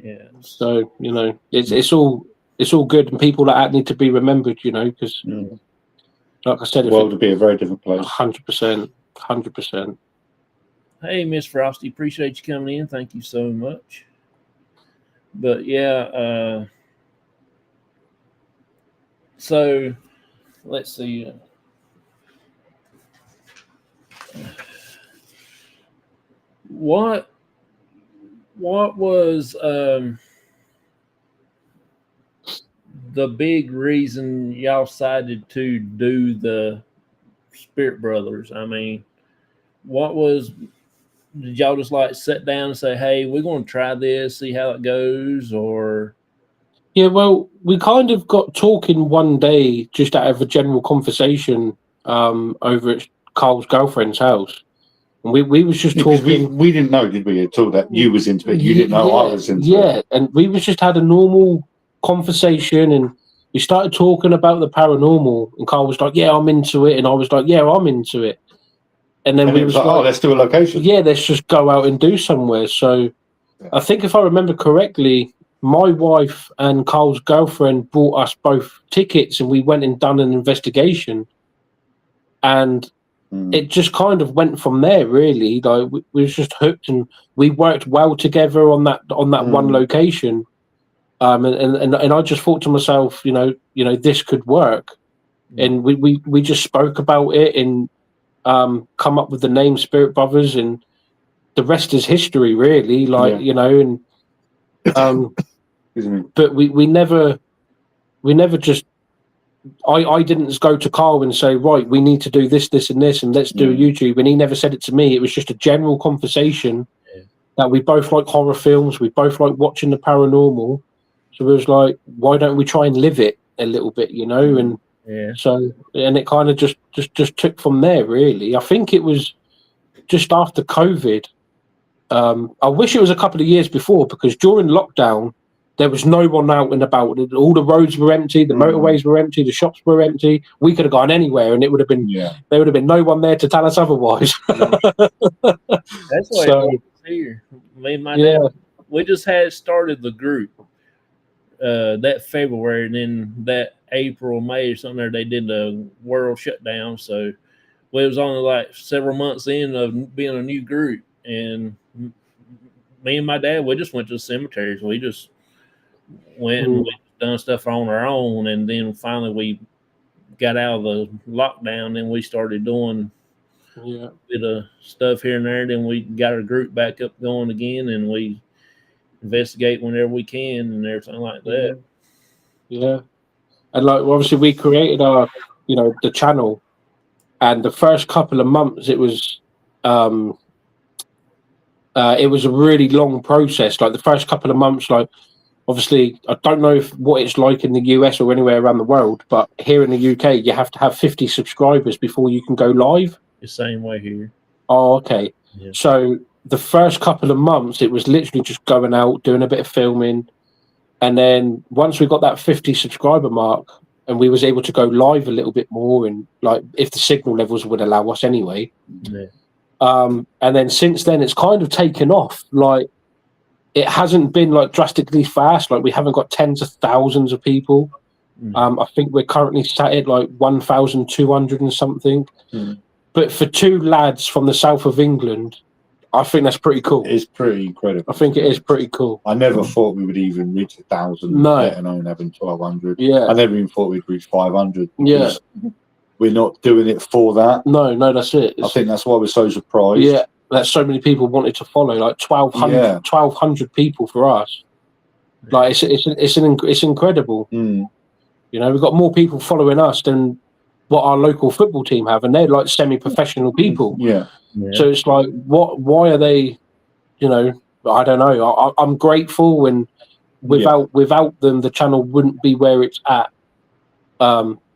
Yeah. So it's all good, and people like that need to be remembered. Because like I said, the world would be a very different place. 100%. Hey, Miss Frosty, appreciate you coming in. Thank you so much. But yeah, so let's see. What was the big reason y'all decided to do the Spirit Brothers? I mean, did y'all just like sit down and say, hey, we're going to try this, see how it goes? Or yeah, well, we kind of got talking one day just out of a general conversation over at Carl's girlfriend's house. And we was just talking. We didn't know, did we, at all, that you was into it? You didn't know I was into it. Yeah, and we was just had a normal conversation, and we started talking about the paranormal, and Carl was like, yeah, I'm into it, and I was like, yeah, I'm into it. And then we was was like, let's do a location. Yeah, let's just go out and do somewhere. So I think if I remember correctly, my wife and Carl's girlfriend bought us both tickets, and we went and done an investigation. And it just kind of went from there, really. Like we was just hooked, and we worked well together on that one location. And I just thought to myself, this could work. And we just spoke about it and come up with the name Spirit Brothers, and the rest is history, really. But we never just. I didn't just go to Carl and say, right, we need to do this, and this, and let's do YouTube. And he never said it to me. It was just a general conversation that we both like horror films. We both like watching the paranormal. So it was like, why don't we try and live it a little bit, And so, and it kind of just took from there, really. I think it was just after COVID. I wish it was a couple of years before, because during lockdown, there was no one out and about. All the roads were empty, the motorways were empty, the shops were empty. We could have gone anywhere, and it would have been there would have been no one there to tell us otherwise. That's why it was here. Me and my dad, we just had started the group that February, and then that April, May or something there, they did the world shutdown. So we was only like several months in of being a new group, and me and my dad, we just went to the cemeteries. We just went and we done stuff on our own, and then finally we got out of the lockdown, and we started doing a bit of stuff here and there. Then we got our group back up going again, and we investigate whenever we can and everything like that. Yeah. And like obviously we created our the channel, and the first couple of months it was a really long process. Like the first couple of months, like obviously I don't know what it's like in the US or anywhere around the world, but here in the UK you have to have 50 subscribers before you can go live. The same way here. Oh, okay. Yeah. So the first couple of months it was literally just going out, doing a bit of filming, and then once we got that 50 subscriber mark and we was able to go live a little bit more, and like if the signal levels would allow us anyway. And then since then it's kind of taken off. Like it hasn't been like drastically fast. Like we haven't got tens of thousands of people. I think we're currently sat at like 1,200 and something. But for two lads from the south of England, I think that's pretty cool. It's pretty incredible. I think it is pretty cool. I never thought we would even reach 1,000, let alone having 1,200. Yeah. I never even thought we'd reach 500. Yeah. We're not doing it for that. No, that's it. I think that's why we're so surprised. Yeah, that so many people wanted to follow, like 1,200 people for us. Like it's incredible. We've got more people following us than what our local football team have, and they're like semi-professional people. Yeah. So it's like, why are they? I don't know. I'm grateful, and without them, the channel wouldn't be where it's at.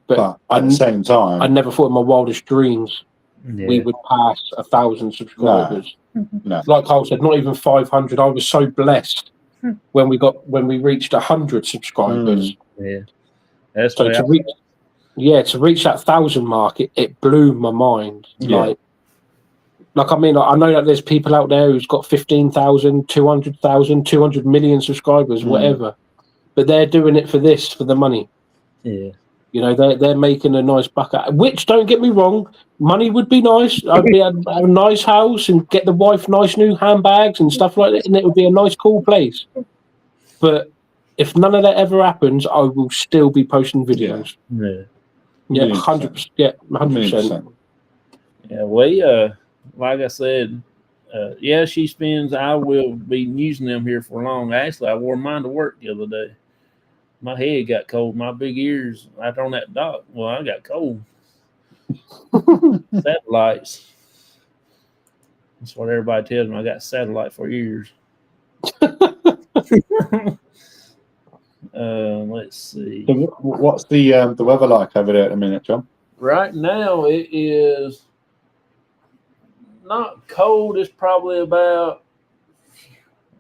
But at the same time, I never thought in my wildest dreams we would pass 1,000 subscribers. No. Like Carl said, not even 500. I was so blessed when we reached 100 subscribers. That's so to reach that 1,000 mark, it blew my mind. Like I mean, I know that there's people out there who's got 15,000, 200,000, 200 million subscribers, whatever, but they're doing it for the money. Yeah. They're making a nice buck out, which, don't get me wrong, money would be nice. I'd be at a nice house and get the wife nice new handbags and stuff like that, and it would be a nice, cool place. But if none of that ever happens, I will still be posting videos. Yeah. 100%. Yeah, 100%. Yeah, we like I said, she spends. I will be using them here for long. Actually, I wore mine to work the other day. My head got cold. My big ears out on that dock. Well, I got cold. Satellites. That's what everybody tells me. I got satellite for ears. Let's see. What's the weather like over there at the minute, John? Right now, it is not cold. It's probably about,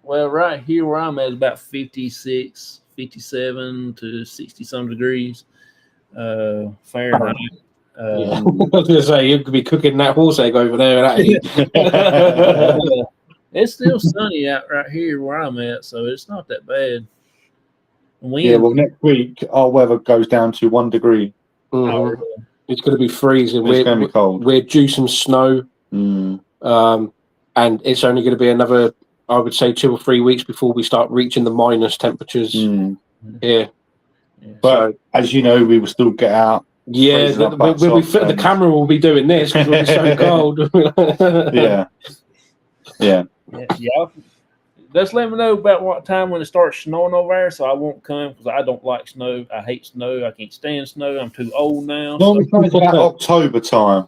right here where I'm at is about 57 to 60 some degrees Fahrenheit. I was going to say, you could be cooking that horse egg over there at It's still sunny out right here where I'm at, so it's not that bad. Yeah, well, next week our weather goes down to 1 degree. It's going to be freezing. It's going to be cold. We're due some snow, and it's only going to be another, I would say, 2 or 3 weeks before we start reaching the minus temperatures here. Yeah. But as you know, we will still get out. Yeah, the camera will be doing this because it'll be so cold. Yeah. Just let me know about what time when it starts snowing over there, so I won't come because I don't like snow. I hate snow. I can't stand snow. I'm too old now. No, it's about October time.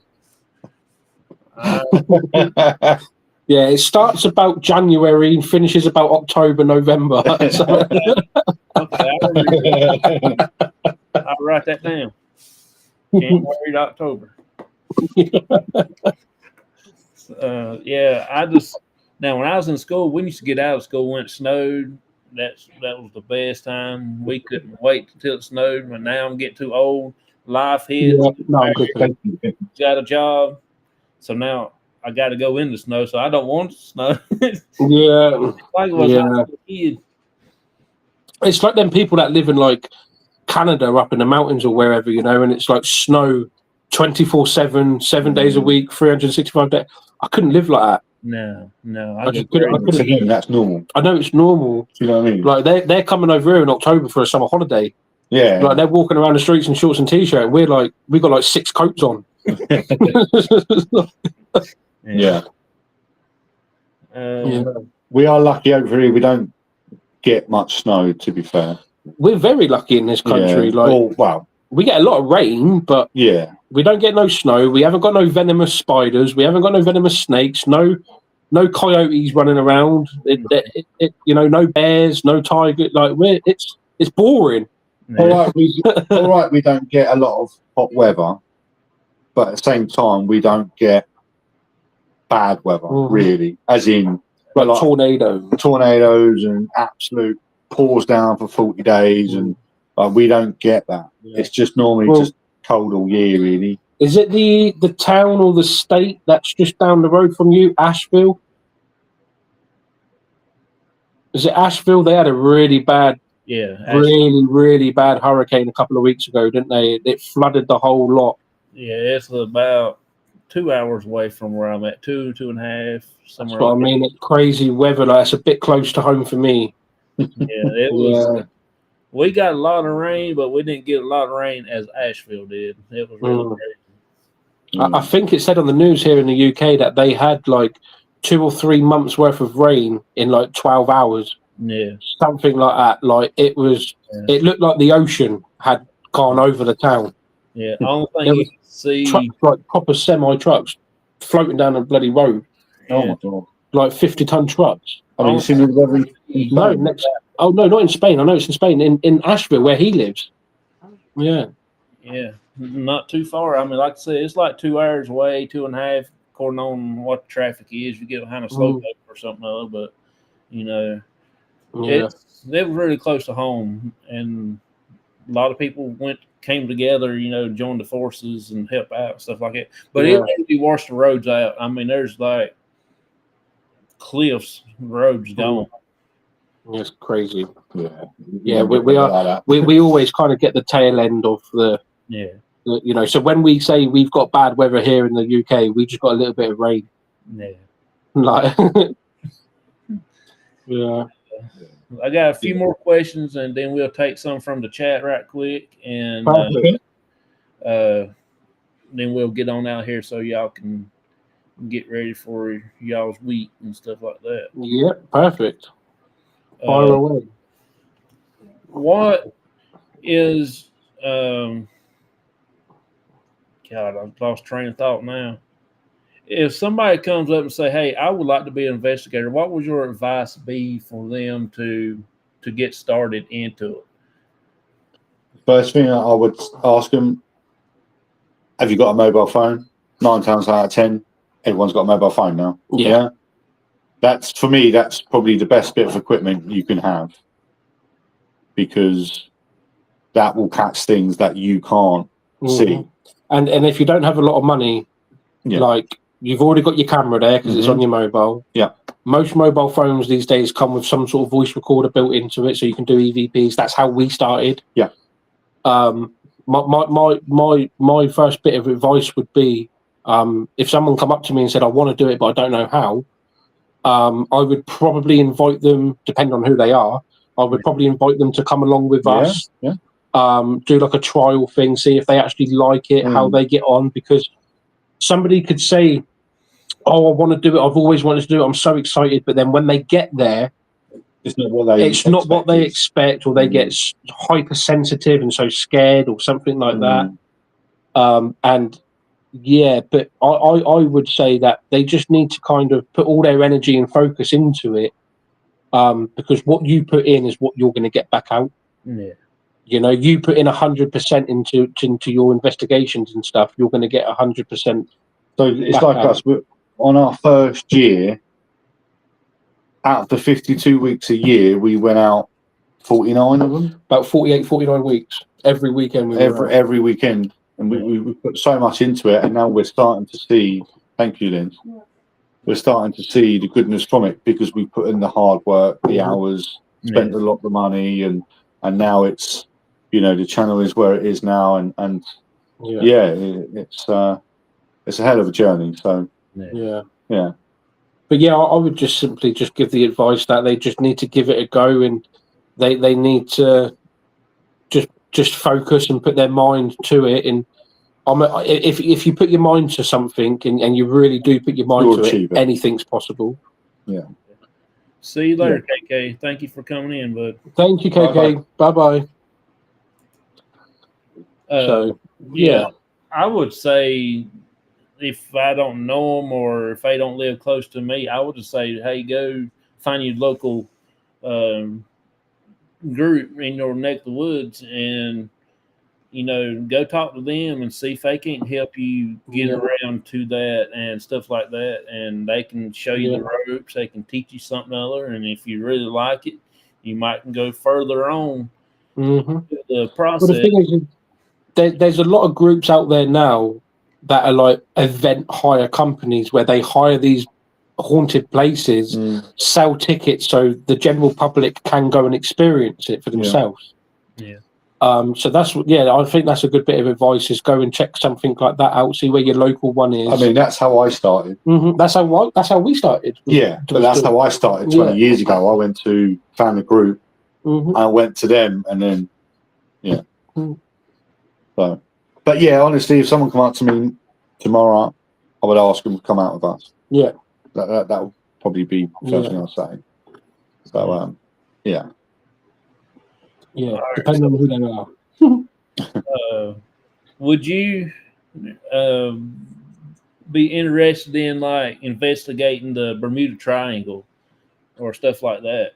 Yeah, it starts about January and finishes about October, November. Okay, I'll write that down. January to October. Now when I was in school, we used to get out of school when it snowed. That was the best time. We couldn't wait until it snowed. But now I'm getting too old. Life hits. Got a job, so now I got to go in the snow. So I don't want to snow. Like it was a kid. It's like them people that live in like Canada, up in the mountains or wherever, and it's like snow 24/7, 7 days a week, 365 days. I couldn't live like that. No. I couldn't. That's normal. I know it's normal. You know what I mean? Like they're coming over here in October for a summer holiday. Yeah. Like they're walking around the streets in shorts and t-shirt, and we're like, we got like 6 coats on. Yeah. We are lucky over here. We don't get much snow, to be fair. We're very lucky in this country. We get a lot of rain, but we don't get no snow. We haven't got no venomous spiders. We haven't got no venomous snakes. No coyotes running around. No bears, no tigers. Like it's boring. All right, we don't get a lot of hot weather, but at the same time, we don't get bad weather, really. As in, like tornadoes and absolute pours down for 40 days, and we don't get that. It's just normally just cold all year, really. Is it the town or the state that's just down the road from you, Asheville? Is it Asheville? They had a really bad, really bad hurricane a couple of weeks ago, didn't they? It flooded the whole lot. Yeah, it's about 2 hours away from where I'm at, 2.5. Somewhere. That's what I mean. It's crazy weather. Like, it's a bit close to home for me. It was. We got a lot of rain, but we didn't get a lot of rain as Asheville did. It was really crazy. I think it said on the news here in the UK that they had like 2 or 3 months worth of rain in like 12 hours. Yeah, something like that. Like it was. It looked like the ocean had gone over the town. Yeah, only thing you can see trucks, like proper semi trucks floating down a bloody road. Oh my god! Like 50-ton trucks. Have you seen it? No, not in Spain. I know it's in Spain. In Asheville, where he lives. Yeah, not too far. I mean, like I said, it's like 2 hours away, 2.5, according on what the traffic is. You get behind a slow paper or something other, but it was really close to home, and a lot of people came together, joined the forces and help out and stuff like that. But it really washed the roads out. I mean, there's like cliffs, roads gone. It's crazy. Yeah. We always kind of get the tail end of the. So when we say we've got bad weather here in the UK, we just got a little bit of rain. I got a few more questions, and then we'll take some from the chat right quick, and then we'll get on out here so y'all can get ready for y'all's week and stuff like that. Yep, perfect. Fire away. What is God, I've lost train of thought now. If somebody comes up and say, "Hey, I would like to be an investigator," what would your advice be for them to get started into it? First thing I would ask them, have you got a mobile phone? 9 times out of 10, everyone's got a mobile phone now. Yeah. That's, for me, that's probably the best bit of equipment you can have, because that will catch things that you can't see. And if you don't have a lot of money, like you've already got your camera there because it's on your mobile. Yeah. Most mobile phones these days come with some sort of voice recorder built into it, so you can do EVPs. That's how we started. Yeah. My first bit of advice would be, if someone come up to me and said, I want to do it, but I don't know how, I would probably invite them, depending on who they are, I would probably invite them to come along with us. Yeah. Do like a trial thing, see if they actually like it, how they get on, because somebody could say, oh, I want to do it, I've always wanted to do it, I'm so excited, but then when they get there, it's not what they expect, or they get hypersensitive and so scared or something like that. And yeah, but I would say that they just need to kind of put all their energy and focus into it, because what you put in is what you're going to get back out. Yeah. You know, you put in 100% into your investigations and stuff, you're going to get 100%. So it's like out. Us. On our first year, out of the 52 weeks a year, we went out 49 of them. About 48, 49 weeks. Every weekend. Every weekend. And we put so much into it, and now we're starting to see, thank you, Lynn, we're starting to see the goodness from it because we put in the hard work, the hours, spent a lot of money, and now it's, you know, the channel is where it is now, and it's a hell of a journey. So yeah. But yeah, I would just simply give the advice that they just need to give it a go, and they need to just focus and put their mind to it. And if you put your mind to something and you really do put your mind to it, anything's possible. Yeah. See you later, KK. Thank you for coming in, bud. Thank you, KK. Bye-bye. So, yeah. I would say if I don't know them or if they don't live close to me, I would just say, hey, go find your local group in your neck of the woods and, you know, go talk to them and see if they can't help you get around to that and stuff like that. And they can show you the ropes. They can teach you something other. And if you really like it, you might can go further on the process. But the thing is, there's a lot of groups out there now that are like event hire companies where they hire these haunted places, sell tickets so the general public can go and experience it for themselves. Yeah. So that's I think that's a good bit of advice, is go and check something like that out, see where your local one is. I mean, that's how I started. That's how we started. Yeah, but that's how I started 20 years ago. I found a group, I went to them, and then So, but yeah, honestly, if someone come up to me tomorrow, I would ask them to come out with us. Yeah. That would probably be the first thing I'll say. So, yeah. Yeah, depending on who they are. Would you be interested in like investigating the Bermuda Triangle or stuff like that?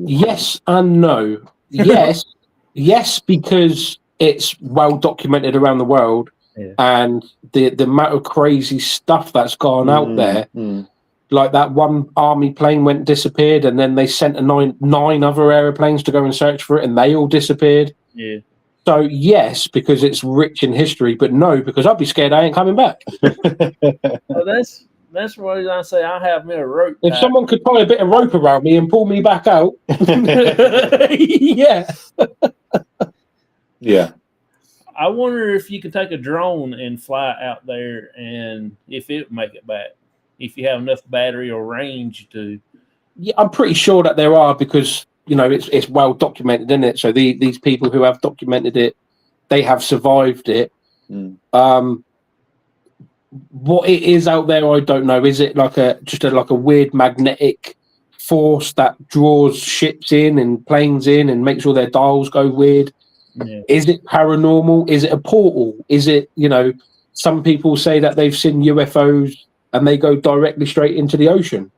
Yes and no. Yes, because it's well documented around the world, and the amount of crazy stuff that's gone out there. Like that one army plane disappeared, and then they sent nine other airplanes to go and search for it, and they all disappeared. Yeah. So yes, because it's rich in history, but no, because I'd be scared I ain't coming back. Well, that's why I say I have me a rope. If someone could tie a bit of rope around me and pull me back out, yeah. Yeah. I wonder if you could take a drone and fly out there, and if it would make it back. If you have enough battery or range to. Yeah, I'm pretty sure that there are, because, you know, it's well documented, isn't it? So these people who have documented it, they have survived it. What it is out there, I don't know. Is it like a weird magnetic force that draws ships in and planes in and makes all their dials go weird? Yeah. Is it paranormal? Is it a portal? Is it, you know, some people say that they've seen UFOs and they go directly straight into the ocean.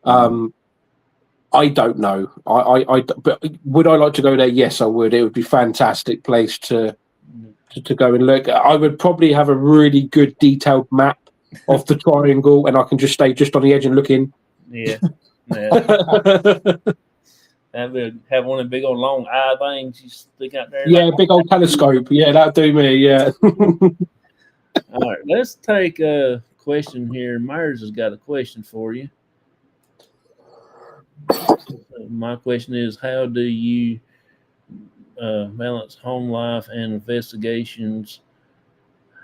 I don't know. But would I like to go there? Yes, I would. It would be a fantastic place to go and look. I would probably have a really good detailed map of the triangle, and I can just stay just on the edge and look in. Yeah. Have one of the big old long eye things you stick out there. Yeah, big old telescope. Yeah, that'll do me. Yeah. All right, let's take a question here. Myers has got a question for you. My question is, how do you balance home life and investigations?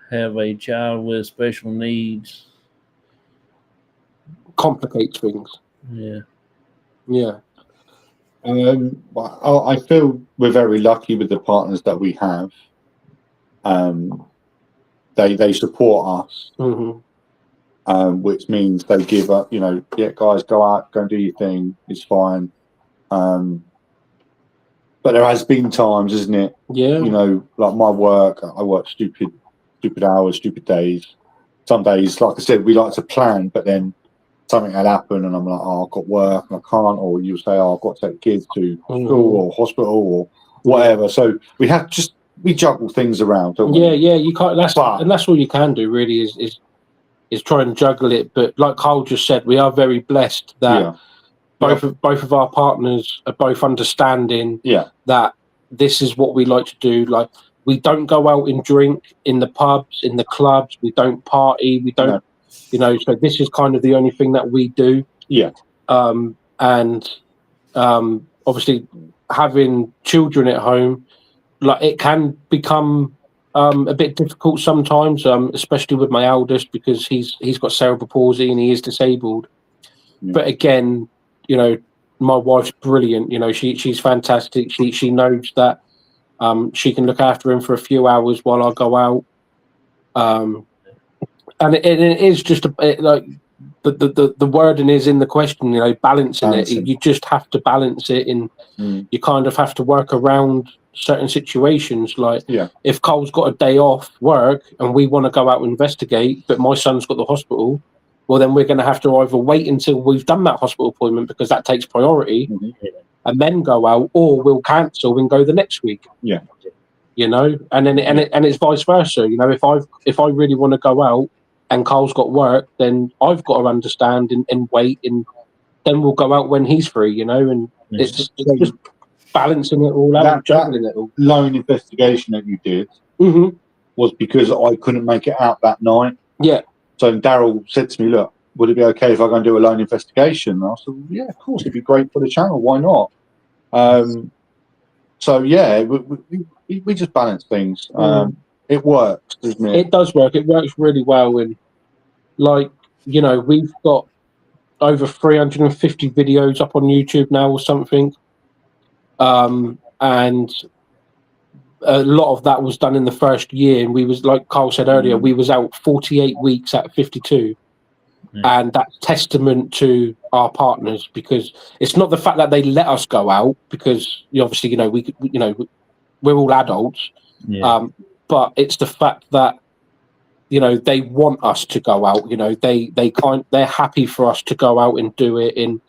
Have a child with special needs? Complicates things. Yeah. Yeah. I feel we're very lucky with the partners that we have. They support us, which means they give up. Yeah, guys, go out, go and do your thing. It's fine. But there has been times, isn't it? Yeah. Like my work, I work stupid hours, stupid days. Some days, like I said, we like to plan, but then something had happened and I'm like, oh, I've got work and I can't, or you say, oh, I've got to take kids to school or hospital or whatever. So we juggle things around, don't we? Yeah, you can't. That's all you can do, really, is try and juggle it. But like Carl just said, we are very blessed that both of our partners are both understanding that this is what we like to do. Like, we don't go out and drink in the pubs, in the clubs. We don't party. We don't, so this is kind of the only thing that we do. Yeah. Obviously having children at home, like, it can become a bit difficult sometimes, especially with my eldest, because he's got cerebral palsy and he is disabled. Yeah. But again, my wife's brilliant. She's fantastic. She knows that she can look after him for a few hours while I go out. And it is just like the wording is in the question, balancing it. You just have to balance it, and you kind of have to work around certain situations. Like, if Cole's got a day off work and we want to go out and investigate, but my son's got the hospital, well, then we're going to have to either wait until we've done that hospital appointment, because that takes priority, and then go out, or we'll cancel and go the next week. Yeah. And then it's vice versa. If I really want to go out and Carl's got work, then I've got to understand and wait, and then we'll go out when he's free. And it's just balancing it all out, juggling it all. Lone investigation that you did was because I couldn't make it out that night. Yeah. So Daryl said to me, "Look, would it be okay if I go and do a lone investigation?" And I said, "Yeah, of course, it'd be great for the channel. Why not?" So yeah, we just balance things. It works, doesn't it? It does work. It works really well. And we've got over 350 videos up on YouTube now or something. And a lot of that was done in the first year. And we was, like Carl said earlier, we was out 48 weeks at 52. And that's testament to our partners, because it's not the fact that they let us go out, because obviously, we're all adults. Yeah. But it's the fact that, they want us to go out. They're happy for us to go out and do it. And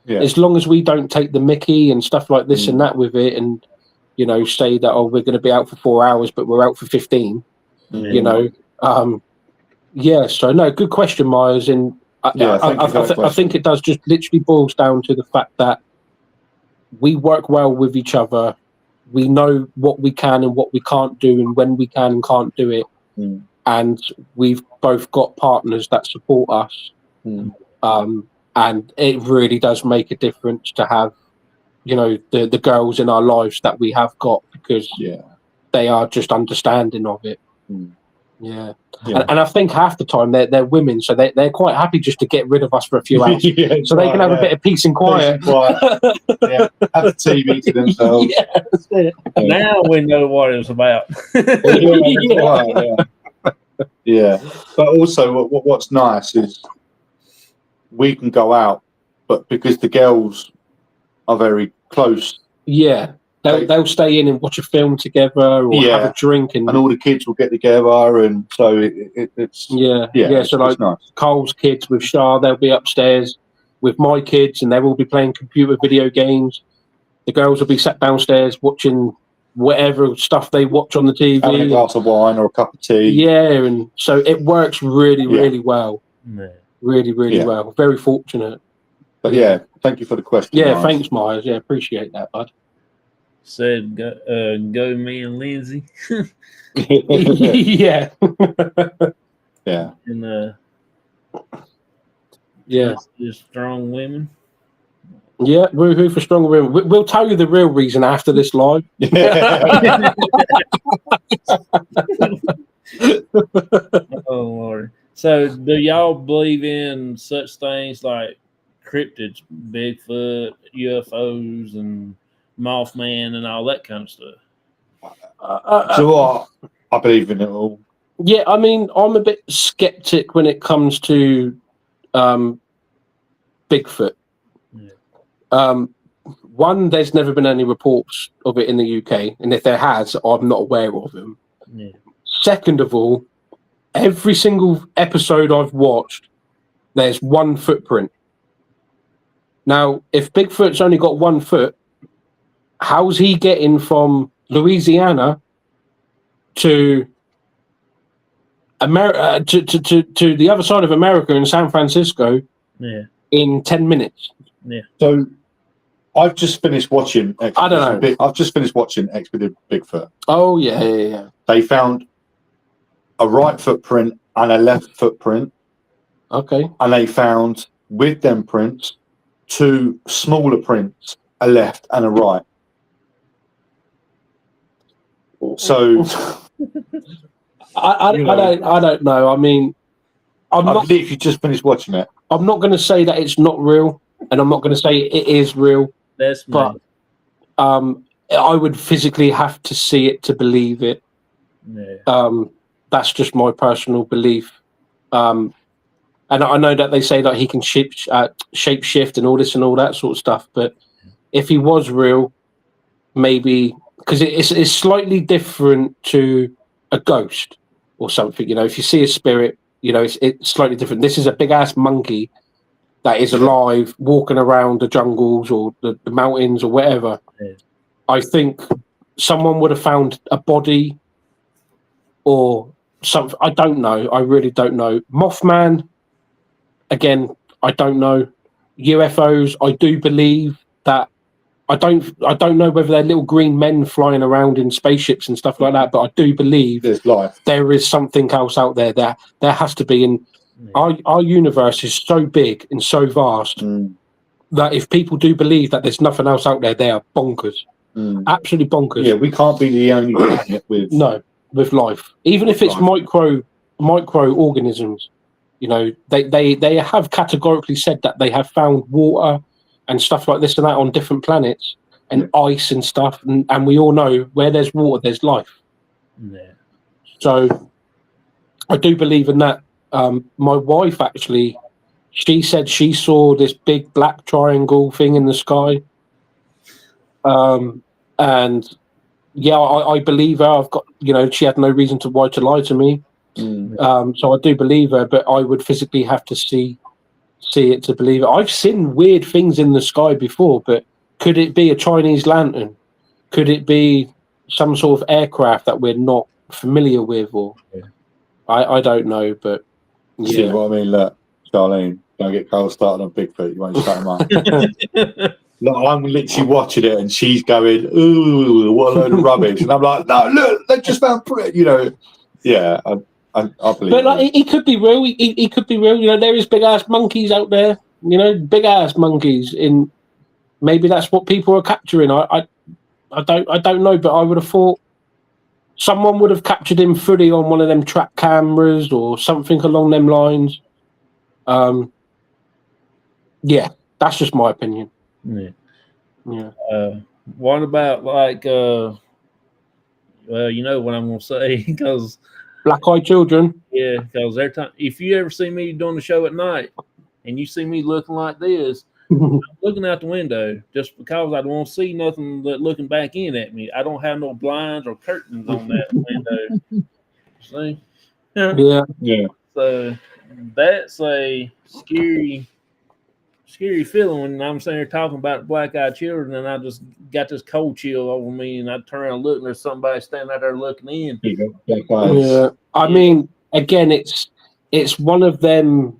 as long as we don't take the mickey and stuff like this and that with it, and say that, we're going to be out for 4 hours, but we're out for 15. So no, good question, Myers. And I think it does just literally boils down to the fact that we work well with each other. We know what we can and what we can't do, and when we can and can't do it. And we've both got partners that support us. And it really does make a difference to have, the girls in our lives that we have got, because they are just understanding of it. Yeah. And I think half the time they're women, so they're quite happy just to get rid of us for a few hours, so they can have a bit of peace and quiet. Have the TV to themselves. That's it. Now we know what it was about. Yeah. But also, what's nice is we can go out, but because the girls are very close, they'll stay in and watch a film together or have a drink, and all the kids will get together, and so it's so like nice. Cole's kids with Shah, they'll be upstairs with my kids, and they'll all be playing computer video games. The girls will be sat downstairs watching whatever stuff they watch on the TV, having a glass of wine or a cup of tea. And so it works really well. Really well. Very fortunate. But yeah, thank you for the question. Yeah, Myers. thanks, Myers. Yeah, appreciate that, bud. Said go me and Lindsay. Yeah. Yeah. And Yeah. just strong women. Yeah, woohoo for stronger women. We'll tell you the real reason after this live. Oh Lord. So do y'all believe in such things like cryptids, Bigfoot, UFOs, and Mothman, and all that kind of stuff? So what? I believe in it all. Yeah, I mean, I'm a bit skeptic when it comes to Bigfoot. Yeah. One, there's never been any reports of it in the UK, and if there has, I'm not aware of them. Yeah. Second of all, every single episode I've watched, there's one footprint. Now, if Bigfoot's only got 1 foot, how's he getting from Louisiana to America to the other side of America in San Francisco in 10 minutes? Yeah. So I've just finished watching I don't know. I've just finished watching Expedition Bigfoot. Oh yeah. They found a right footprint and a left footprint. Okay. And they found with them prints 2 smaller prints, a left and a right. So I don't know. I mean, I believe you just finished watching it. I'm not going to say that it's not real, and I'm not going to say it is real. That's but I would physically have to see it to believe it. Yeah. That's just my personal belief. And I know that they say that he can shape shift and all this and all that sort of stuff. But if he was real, maybe because it's slightly different to a ghost or something. You know, if you see a spirit, you know, it's slightly different. This is a big ass monkey that is alive, walking around the jungles or the mountains or whatever. Yeah. I think someone would have found a body or something. I don't know. I really don't know. Mothman, again, I don't know. UFOs, I do believe that. I don't know whether they're little green men flying around in spaceships and stuff like that, but I do believe there's life. There is something else out there. There has to be. And our universe is so big and so vast that if people do believe that there's nothing else out there, they are bonkers. Absolutely bonkers. Yeah, we can't be the only planet with life. Even if it's microorganisms, you know, they have categorically said that they have found water and stuff like this and that on different planets and ice and stuff, and we all know where there's water, there's life. Yeah. So I do believe in that. My wife actually, she said she saw this big black triangle thing in the sky. And yeah, I believe her. I've got, you know, she had no reason to lie to me. So I do believe her, but I would physically have to see it to believe it. I've seen weird things in the sky before, but could it be a Chinese lantern? Could it be some sort of aircraft that we're not familiar with? Or I don't know, but yeah. See what I mean? Look, Charlene, don't get cold started on Bigfoot. You won't shut him up. Look, I'm literally watching it, and she's going, "Ooh, what a load of rubbish!" And I'm like, "No, look, they just found, you know, yeah." I believe. But like, he could be real. He could be real. You know, there is big ass monkeys out there. You know, big ass monkeys. In maybe that's what people are capturing. I don't know, but I would have thought someone would have captured him fully on one of them track cameras or something along them lines. Yeah, that's just my opinion. Yeah. Yeah. What about like well, you know what I'm gonna say, because black-eyed children. Yeah, because every time, if you ever see me doing the show at night and you see me looking like this, I'm looking out the window just because I don't want to see nothing looking back in at me. I don't have no blinds or curtains on that window. See? Yeah. So that's a scary feeling when I'm sitting here talking about black-eyed children, and I just got this cold chill over me, and I turn around and look, and there's somebody standing out there looking in. Yeah, I mean, again, it's one of them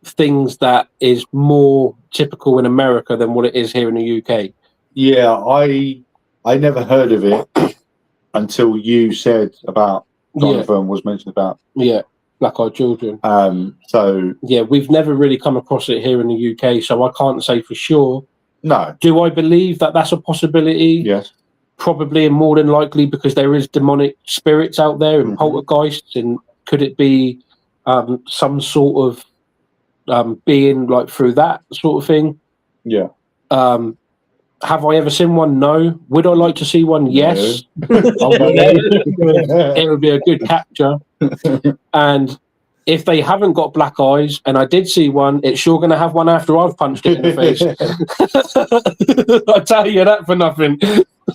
things that is more typical in America than what it is here in the UK. Yeah, I never heard of it until you said about Jonathan was mentioned about. Yeah, black-eyed children. So yeah, we've never really come across it here in the UK, so I can't say for sure. No. Do I believe that that's a possibility? Yes. Probably and more than likely, because there is demonic spirits out there and poltergeists, and could it be some sort of being like through that sort of thing? Yeah. Have I ever seen one? No. Would I like to see one? Yes. It would be a good capture. And if they haven't got black eyes, and I did see one, it's sure going to have one after I've punched it in the face. I tell you that for nothing.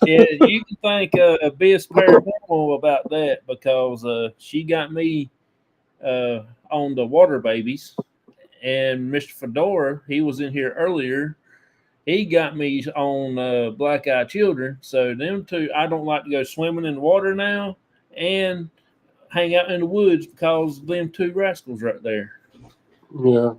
Yeah, you can thank Abyss Paranormal about that, because she got me on the Water Babies, and Mr. Fedora, he was in here earlier. He got me on Black Eyed Children. So them two, I don't like to go swimming in the water now and hang out in the woods because of them two rascals right there. Yeah.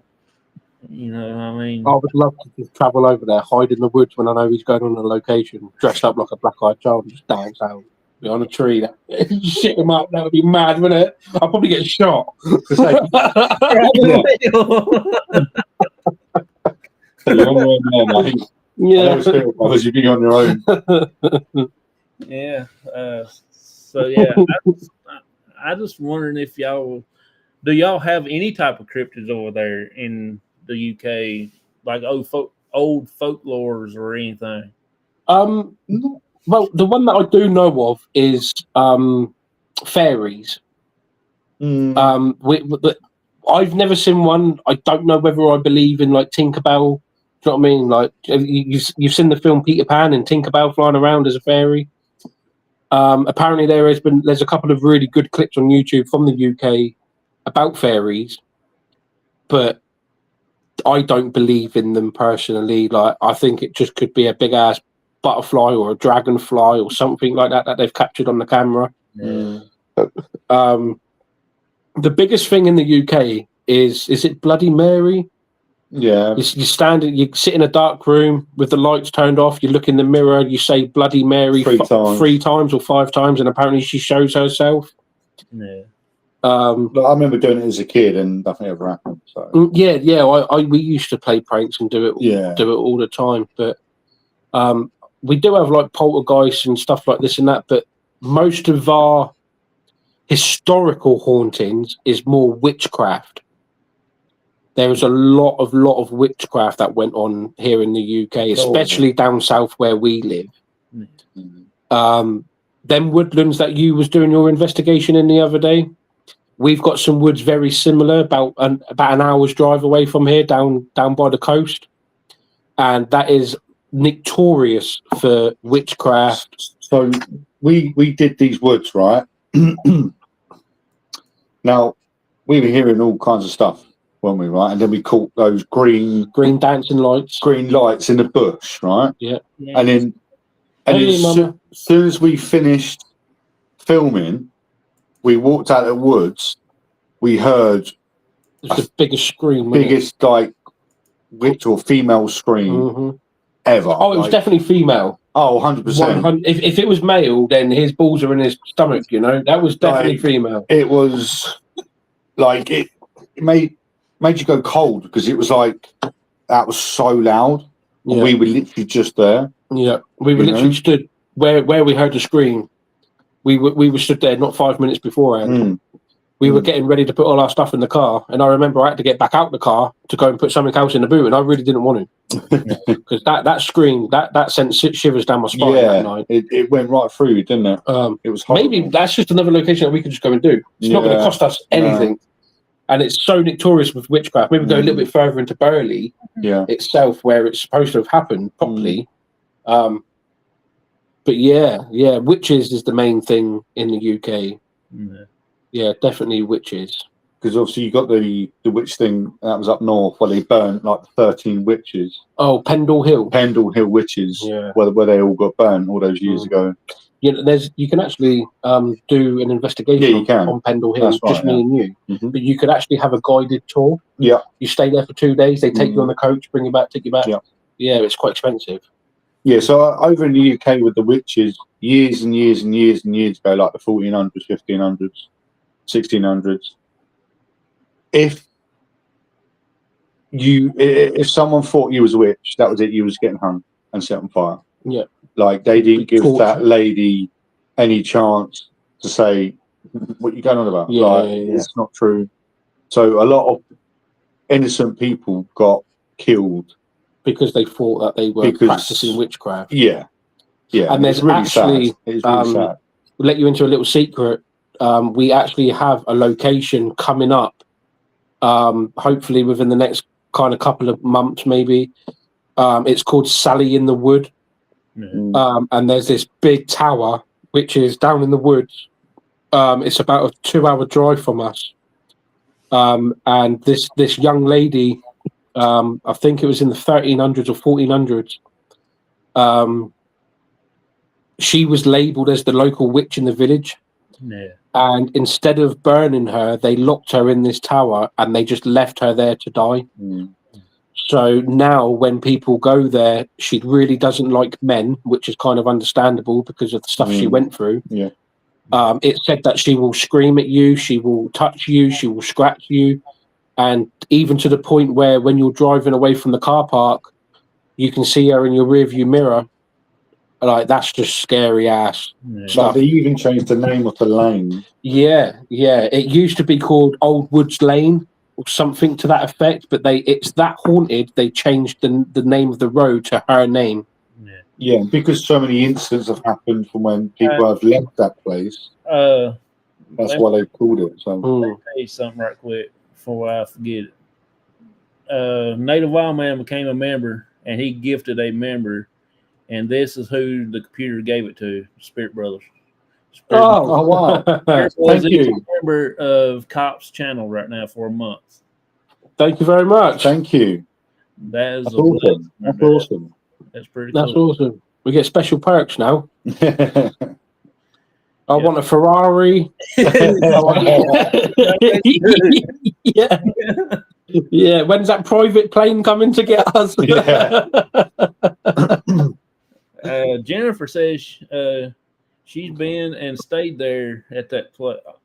You know, I mean, I would love to just travel over there, hide in the woods when I know he's going on a location, dressed up like a black-eyed child, and just dance out on a tree. That shit him up. That would be mad, wouldn't it? I'll probably get shot. Yeah, because you'd be on your own. Yeah. So yeah, I just wondering if y'all have any type of cryptids over there in the UK, like old folklores or anything? Well, the one that I do know of is fairies. I've never seen one. I don't know whether I believe in like Tinkerbell. Do you know what I mean? Like you've seen the film Peter Pan and Tinkerbell flying around as a fairy. Apparently there's a couple of really good clips on YouTube from the UK about fairies, but I don't believe in them personally. Like, I think it just could be a big ass butterfly or a dragonfly or something like that they've captured on the camera. The biggest thing in the UK is it Bloody Mary? Yeah. You sit in a dark room with the lights turned off, you look in the mirror, you say Bloody Mary three times or 5 times, and apparently she shows herself. Yeah. I remember doing it as a kid and nothing ever happened. So. We used to play pranks and do it all the time. But we do have like poltergeists and stuff like this and that, but most of our historical hauntings is more witchcraft. There was a lot of witchcraft that went on here in the UK, especially down south where we live. Them woodlands that you was doing your investigation in the other day, we've got some woods very similar, about an hour's drive away from here, down by the coast, and that is notorious for witchcraft. So we did these woods, right? Now we were hearing all kinds of stuff, weren't we, right? And then we caught those green dancing lights, green lights in the bush, right? Yeah. And then as soon as we finished filming, we walked out of the woods. We heard the biggest scream, like witch or female scream ever. Oh, it was definitely female. Oh, 100%. If it was male, then his balls are in his stomach. You know, that was definitely female. It was like it made you go cold, because it was like that was so loud. Yeah. We were literally just there. Yeah, we were literally stood where we heard the scream. We were stood there not 5 minutes beforehand. We were getting ready to put all our stuff in the car, and I remember I had to get back out the car to go and put something else in the boot, and I really didn't want to, because that scream that sent shivers down my spine that night. It went right through, didn't it? It was horrible. Maybe that's just another location that we could just go and do. It's not going to cost us anything, and it's so notorious with witchcraft. Maybe go a little bit further into Burley itself, where it's supposed to have happened properly. But witches is the main thing in the UK. Yeah, definitely witches. Because obviously you got the witch thing that was up north, where they burnt like the 13 witches. Oh, Pendle Hill witches. Yeah. Where they all got burnt all those years ago. you can actually do an investigation Yeah, you can. on Pendle Hill, That's right, just me and you. Mhm. But you could actually have a guided tour. Yeah. You stay there for 2 days. They take you on the coach, bring you back, take you back. Yeah. Yeah, it's quite expensive. Yeah, so over in the UK with the witches, years and years and years and years ago, like the 1400s, 1500s, 1600s, if someone thought you was a witch, that was it. You was getting hung and set on fire. Yeah. Like they didn't give Torture. that lady any chance to say what you going on about. Yeah, like yeah. it's not true. So a lot of innocent people got killed Because they thought that they were practicing witchcraft. Yeah, yeah. And there's it's really actually, sad. It's really sad. We'll let you into a little secret. We actually have a location coming up, hopefully within the next kind of couple of months, maybe. It's called Sally in the Wood. And there's this big tower, which is down in the woods. It's about a 2-hour drive from us. And this young lady, I think it was in the 1300s or 1400s, she was labelled as the local witch in the village. Yeah. And instead of burning her, they locked her in this tower and they just left her there to die. So now when people go there, she really doesn't like men, which is kind of understandable because of the stuff she went through. Yeah. It's said that she will scream at you, she will touch you, she will scratch you. And even to the point where when you're driving away from the car park, you can see her in your rearview mirror. Like, that's just scary ass stuff. Like they even changed the name of the lane. Yeah. It used to be called Old Woods Lane or something to that effect, but it's that haunted, they changed the name of the road to her name. Yeah, because so many incidents have happened from when people have left that place. That's why they called it. So let me tell you something right quick before I forget it. Native Wild Man became a member, and he gifted a member, and this is who the computer gave it to: Spirit Brothers. Oh wow! Thank you. He's a member of C.O.P.S channel right now for a month. Thank you very much. Thank you. That's awesome. That's awesome. That's pretty cool. That's awesome. We get special perks now. I want a Ferrari. Yeah. When's that private plane coming to get us? Jennifer says she's been and stayed there at that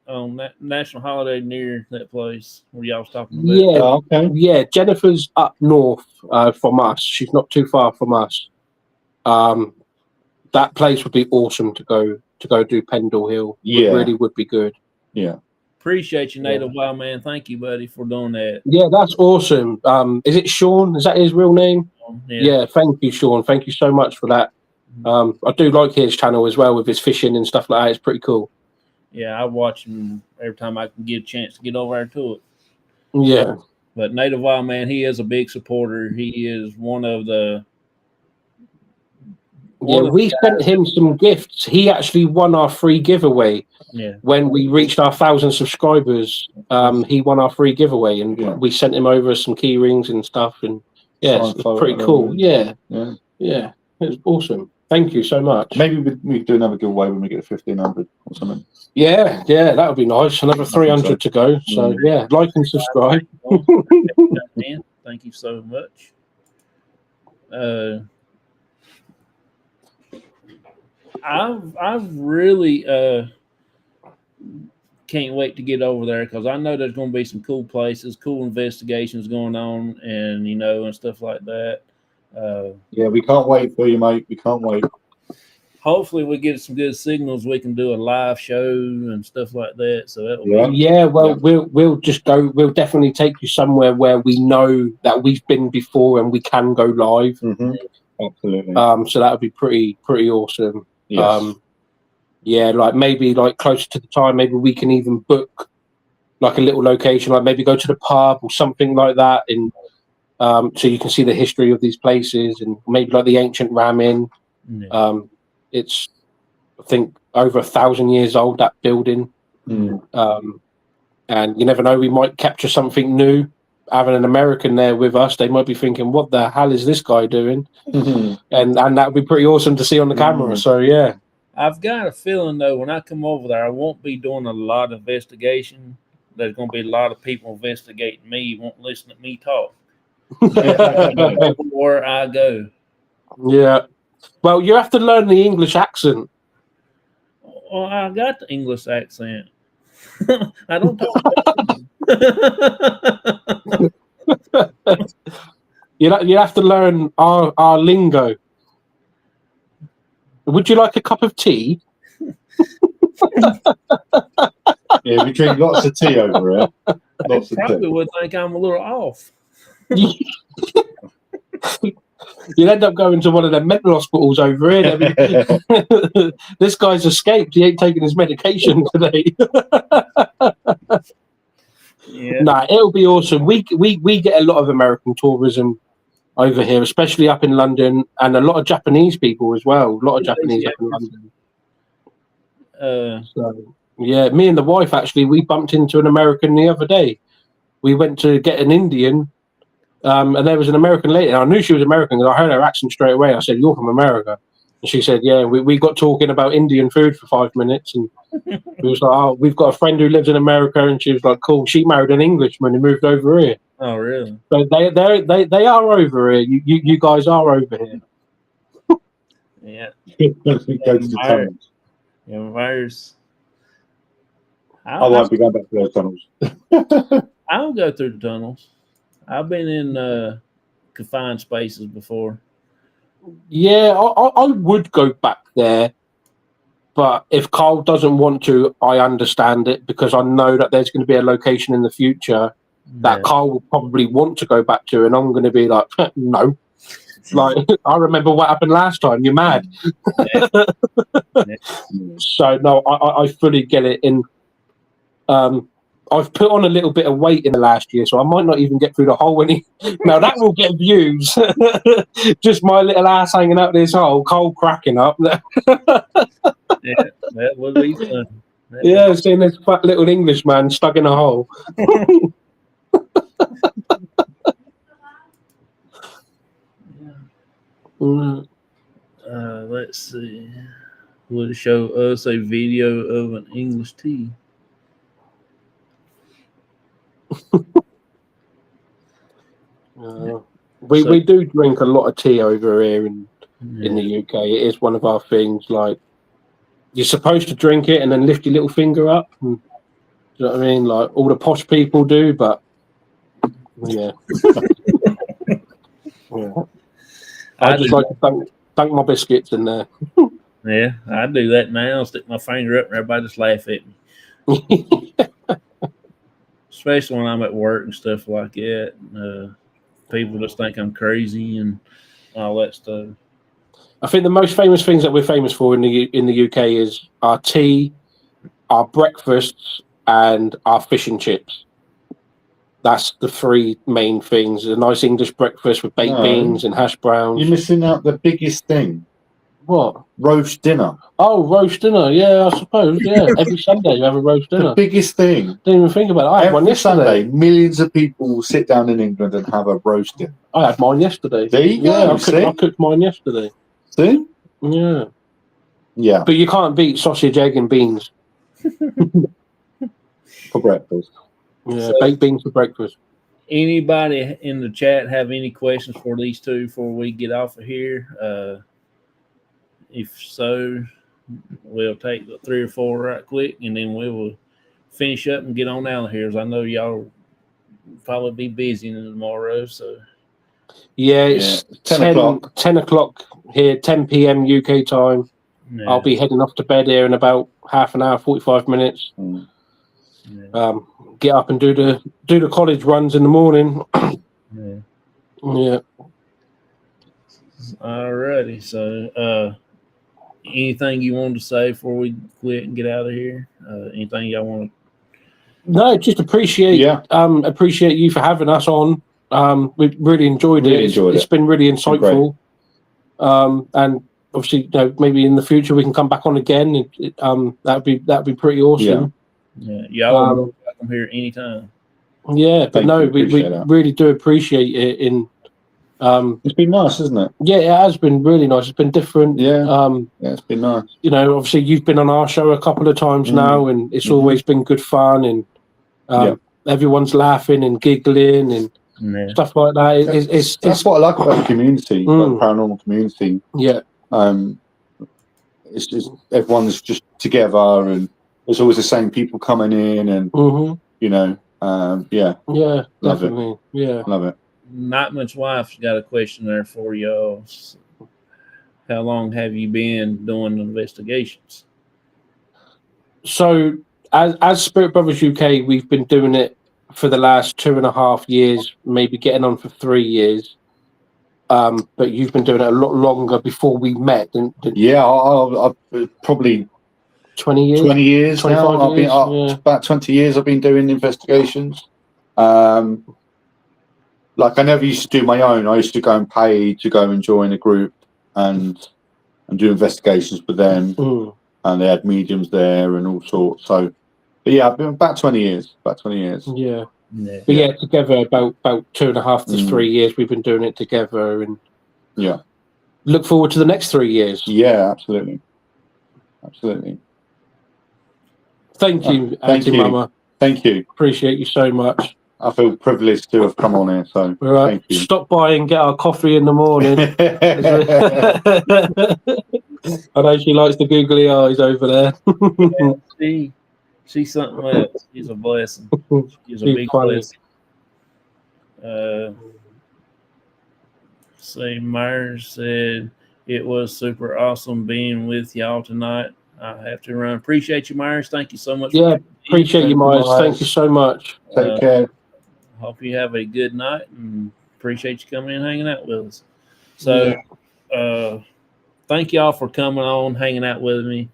on that national holiday near that place where y'all was talking about. Yeah, okay. Yeah, Jennifer's up north from us. She's not too far from us. That place would be awesome to go do Pendle Hill. Yeah, it really would be good. Yeah. Appreciate you, Native Wild Man. Thank you, buddy, for doing that. Yeah, that's awesome. Is it Sean? Is that his real name? Yeah, thank you, Sean. Thank you so much for that. I do like his channel as well with his fishing and stuff like that. It's pretty cool. Yeah, I watch him every time I can get a chance to get over there to it. Yeah. But Native Wild Man, he is a big supporter. He is one of the... we sent him some gifts. He actually won our free giveaway. Yeah. When we reached our 1,000 subscribers, he won our free giveaway, and we sent him over some key rings and stuff. And it's pretty cool. Yeah. It's awesome. Thank you so much. Maybe we do another giveaway when we get 1,500 or something. Yeah, that would be nice. Another 300 to go. So yeah, like and subscribe. Thank you so much. I've really can't wait to get over there because I know there's going to be some cool places, cool investigations going on, and and stuff like that. Yeah, we can't wait for you, mate. We can't wait. Hopefully, we get some good signals. We can do a live show and stuff like that. So that'll be... we'll just go. We'll definitely take you somewhere where we know that we've been before and we can go live. Mm-hmm. Absolutely. So that would be pretty awesome. Yes. Like maybe like closer to the time, maybe we can even book like a little location, like maybe go to the pub or something like that, and so you can see the history of these places, and maybe like the ancient Ramin. It's, I think, over 1,000 years old, that building. And you never know, we might capture something new. Having an American there with us, they might be thinking, what the hell is this guy doing? And that would be pretty awesome to see on the camera. So yeah. I've got a feeling though, when I come over there, I won't be doing a lot of investigation. There's going to be a lot of people investigating me, won't listen to me talk. Where I go. Yeah. Well, you have to learn the English accent. Well, I got the English accent. I don't talk. You have to learn our lingo. Would you like a cup of tea? Yeah, we drink lots of tea over here. Lots They of probably tea. would think I'm a little off. You'd end up going to one of the mental hospitals over here. This guy's escaped. He ain't taking his medication today. Yeah. Nah, it'll be awesome. We get a lot of American tourism over here, especially up in London, and a lot of Japanese people as well. A lot of Japanese up in London. So, yeah, me and the wife actually, we bumped into an American the other day. We went to get an Indian, and there was an American lady. And I knew she was American because I heard her accent straight away. I said, "You're from America," and she said, "Yeah." We got talking about Indian food for 5 minutes, and we was like, "Oh, we've got a friend who lives in America," and she was like, "Cool." She married an Englishman who moved over here. Oh, really? So they are over here. You guys are over here. Yeah. We go to the tunnels. Yeah, virus. I won't be going back to those tunnels. I'll go through the tunnels. I've been in confined spaces before. Yeah, I would go back there, but if Carl doesn't want to, I understand it because I know that there's going to be a location in the future that Carl will probably want to go back to, and I'm going to be like, no. Like, I remember what happened last time. You're mad. Yeah. So no, I fully get it. I've put on a little bit of weight in the last year, so I might not even get through the whole. Now that will get views. Just my little ass hanging out this hole, cold cracking up. Yeah, that would be fun. Yeah, seeing this fat little Englishman stuck in a hole. Let's see. Will it show us a video of an English tea? We do drink a lot of tea over here in the UK. It is one of our things. Like, you're supposed to drink it and then lift your little finger up. And, do you know what I mean? Like all the posh people do, but yeah. Yeah. I just like to dunk my biscuits in there. Yeah, I do that now. Stick my finger up and everybody just laugh at me. Especially when I'm at work and stuff like that. People just think I'm crazy and all that stuff. I think the most famous things that we're famous for in the UK is our tea, our breakfasts, and our fish and chips. That's the three main things. A nice English breakfast with baked beans and hash browns. You're missing out the biggest thing. What? Roast dinner. Oh, roast dinner. Yeah, I suppose. Yeah, every Sunday you have a roast dinner. The biggest thing. Didn't even think about it. I had one yesterday. Sunday, millions of people will sit down in England and have a roast dinner. I had mine yesterday. There you go. Yeah, I cooked mine yesterday. See? Yeah. Yeah. But you can't beat sausage, egg, and beans for breakfast. Yeah, so, baked beans for breakfast. Anybody in the chat have any questions for these two before we get off of here? If so, we'll take the 3 or 4 right quick, and then we will finish up and get on out of here. As I know y'all will probably be busy tomorrow. So yeah, it's 10 o'clock here, 10 p.m. UK time. Yeah. I'll be heading off to bed here in about half an hour, 45 minutes. Yeah. Get up and do the college runs in the morning. Yeah. Alrighty. So anything you wanted to say before we quit and get out of here? Anything y'all want to? No, just appreciate you for having us on. We really enjoyed it. It's been really insightful. And obviously, maybe in the future we can come back on again. That'd be pretty awesome. Yeah, y'all are welcome here anytime. Yeah, but we really do appreciate it. It's been nice, hasn't it? Yeah, it has been really nice. It's been different. Yeah, it's been nice. You know, obviously you've been on our show a couple of times now, and it's always been good fun, and everyone's laughing and giggling and stuff like that. That's what I like about the community, like the paranormal community. Yeah. It's just everyone's just together, and there's always the same people coming in, and you know, yeah, definitely, love it. Nightman's wife's got a question there for y'all. How long have you been doing investigations? So, as Spirit Brothers UK, we've been doing it for the last 2.5 years, maybe getting on for 3 years. But you've been doing it a lot longer before we met. Yeah, I've probably 20 years. 20 years 25 now. years, I've been about 20 years. I've been doing investigations. Like I never used to do my own. I used to go and pay to go and join a group and do investigations with them. And they had mediums there and all sorts. So, but yeah, I've been about 20 years. About 20 years. Yeah. But yeah, together about 2.5 to 3 years we've been doing it together, and look forward to the next 3 years. Yeah, absolutely. Thank you, Auntie Mama. Thank you. Appreciate you so much. I feel privileged to have come on here. So thank you. Stop by and get our coffee in the morning. I know she likes the googly eyes over there. She's something else. She's a blessing. She's a big blessing. Myers said it was super awesome being with y'all tonight. I have to run. Appreciate you, Myers. Thank you so much. Yeah, appreciate you, Myers. Thank you so much. Take care. Hope you have a good night, and appreciate you coming in and hanging out with us. So, thank y'all for coming on, hanging out with me.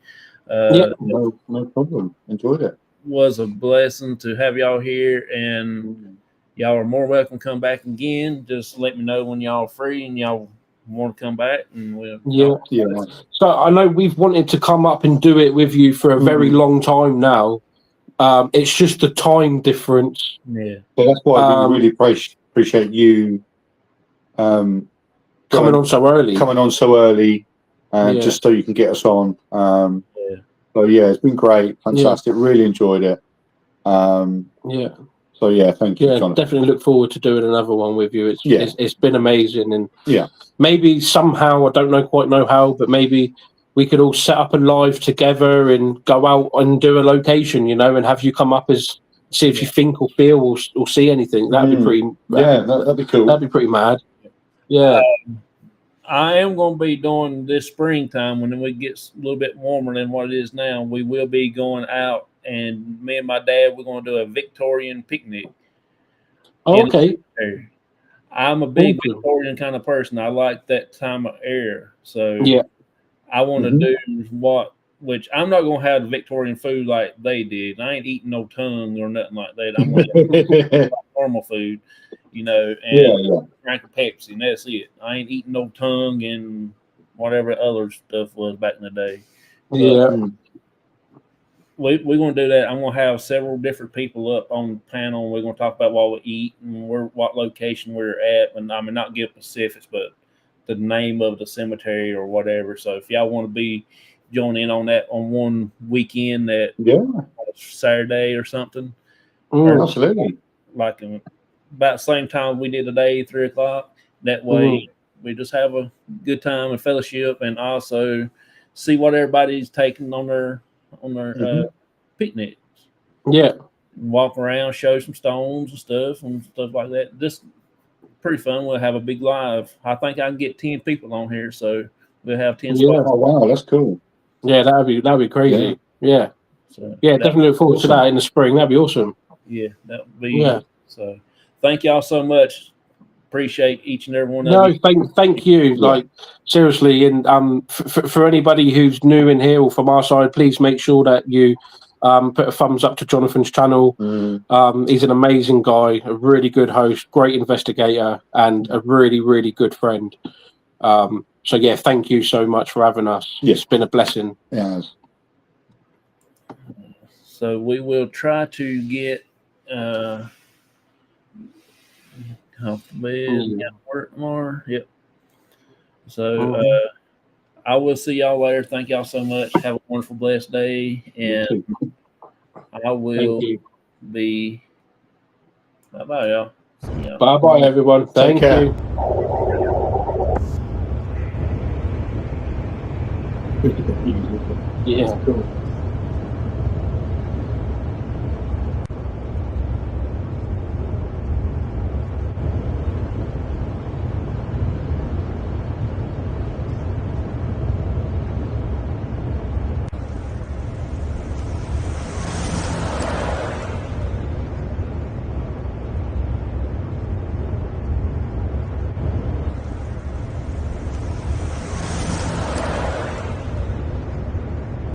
No problem. Enjoyed it. Was a blessing to have y'all here, and y'all are more welcome to come back again. Just let me know when y'all are free and y'all want to come back, and we'll So I know we've wanted to come up and do it with you for a very long time now. It's just the time difference. Yeah. So that's why we really appreciate you coming on so early, just so you can get us on. So yeah, it's been great, fantastic. Really enjoyed it. So yeah, thank you, Jonathan. Definitely look forward to doing another one with you. It's been amazing, and maybe somehow, I don't quite know how, but maybe we could all set up a live together and go out and do a location, and have you come up as see if you think or feel or see anything. That'd be pretty. That'd be cool. That'd be pretty mad. Yeah. I am going to be doing this springtime when it gets a little bit warmer than what it is now. We will be going out, and me and my dad, we're going to do a Victorian picnic. Oh, okay. I'm a big Victorian kind of person. I like that time of era. So I want to do which I'm not going to have the Victorian food like they did. I ain't eating no tongue or nothing like that. I'm going to have normal food, and drink a Pepsi, and that's it. I ain't eating no tongue and whatever other stuff was back in the day. But we're going to do that. I'm going to have several different people up on the panel. We're going to talk about what we eat and what location we're at. And I mean, not give specifics, but the name of the cemetery or whatever. So if y'all want to be joining in on that on one weekend, that Saturday or something, absolutely, like about the same time we did today, 3:00. That way, we just have a good time and fellowship, and also see what everybody's taking on their picnics. Yeah, walk around, show some stones and stuff like that. Just pretty fun. We'll have a big live. I think I can get 10 people on here, so we'll have 10 spots. Oh wow, that's cool. Yeah, that'd be crazy. Yeah. So definitely look forward to that in the spring. That'd be awesome. Yeah, that would be so. Thank y'all so much. Appreciate each and every one of you. No, thank you. Like seriously, and for anybody who's new in here or from our side, please make sure that you put a thumbs up to Jonathan's channel. He's an amazing guy, a really good host, great investigator, and a really, really good friend. So yeah, thank you so much for having us. It's been a blessing. Yes. So we will try to get Off the bed. Yeah. Got to work tomorrow. Yep. So Mhm. I will see y'all later. Thank y'all so much. Have a wonderful, blessed day, and I Thank will you. be. Bye bye, y'all. See y'all. Bye bye, everyone. Thank care. you. Yeah. Cool.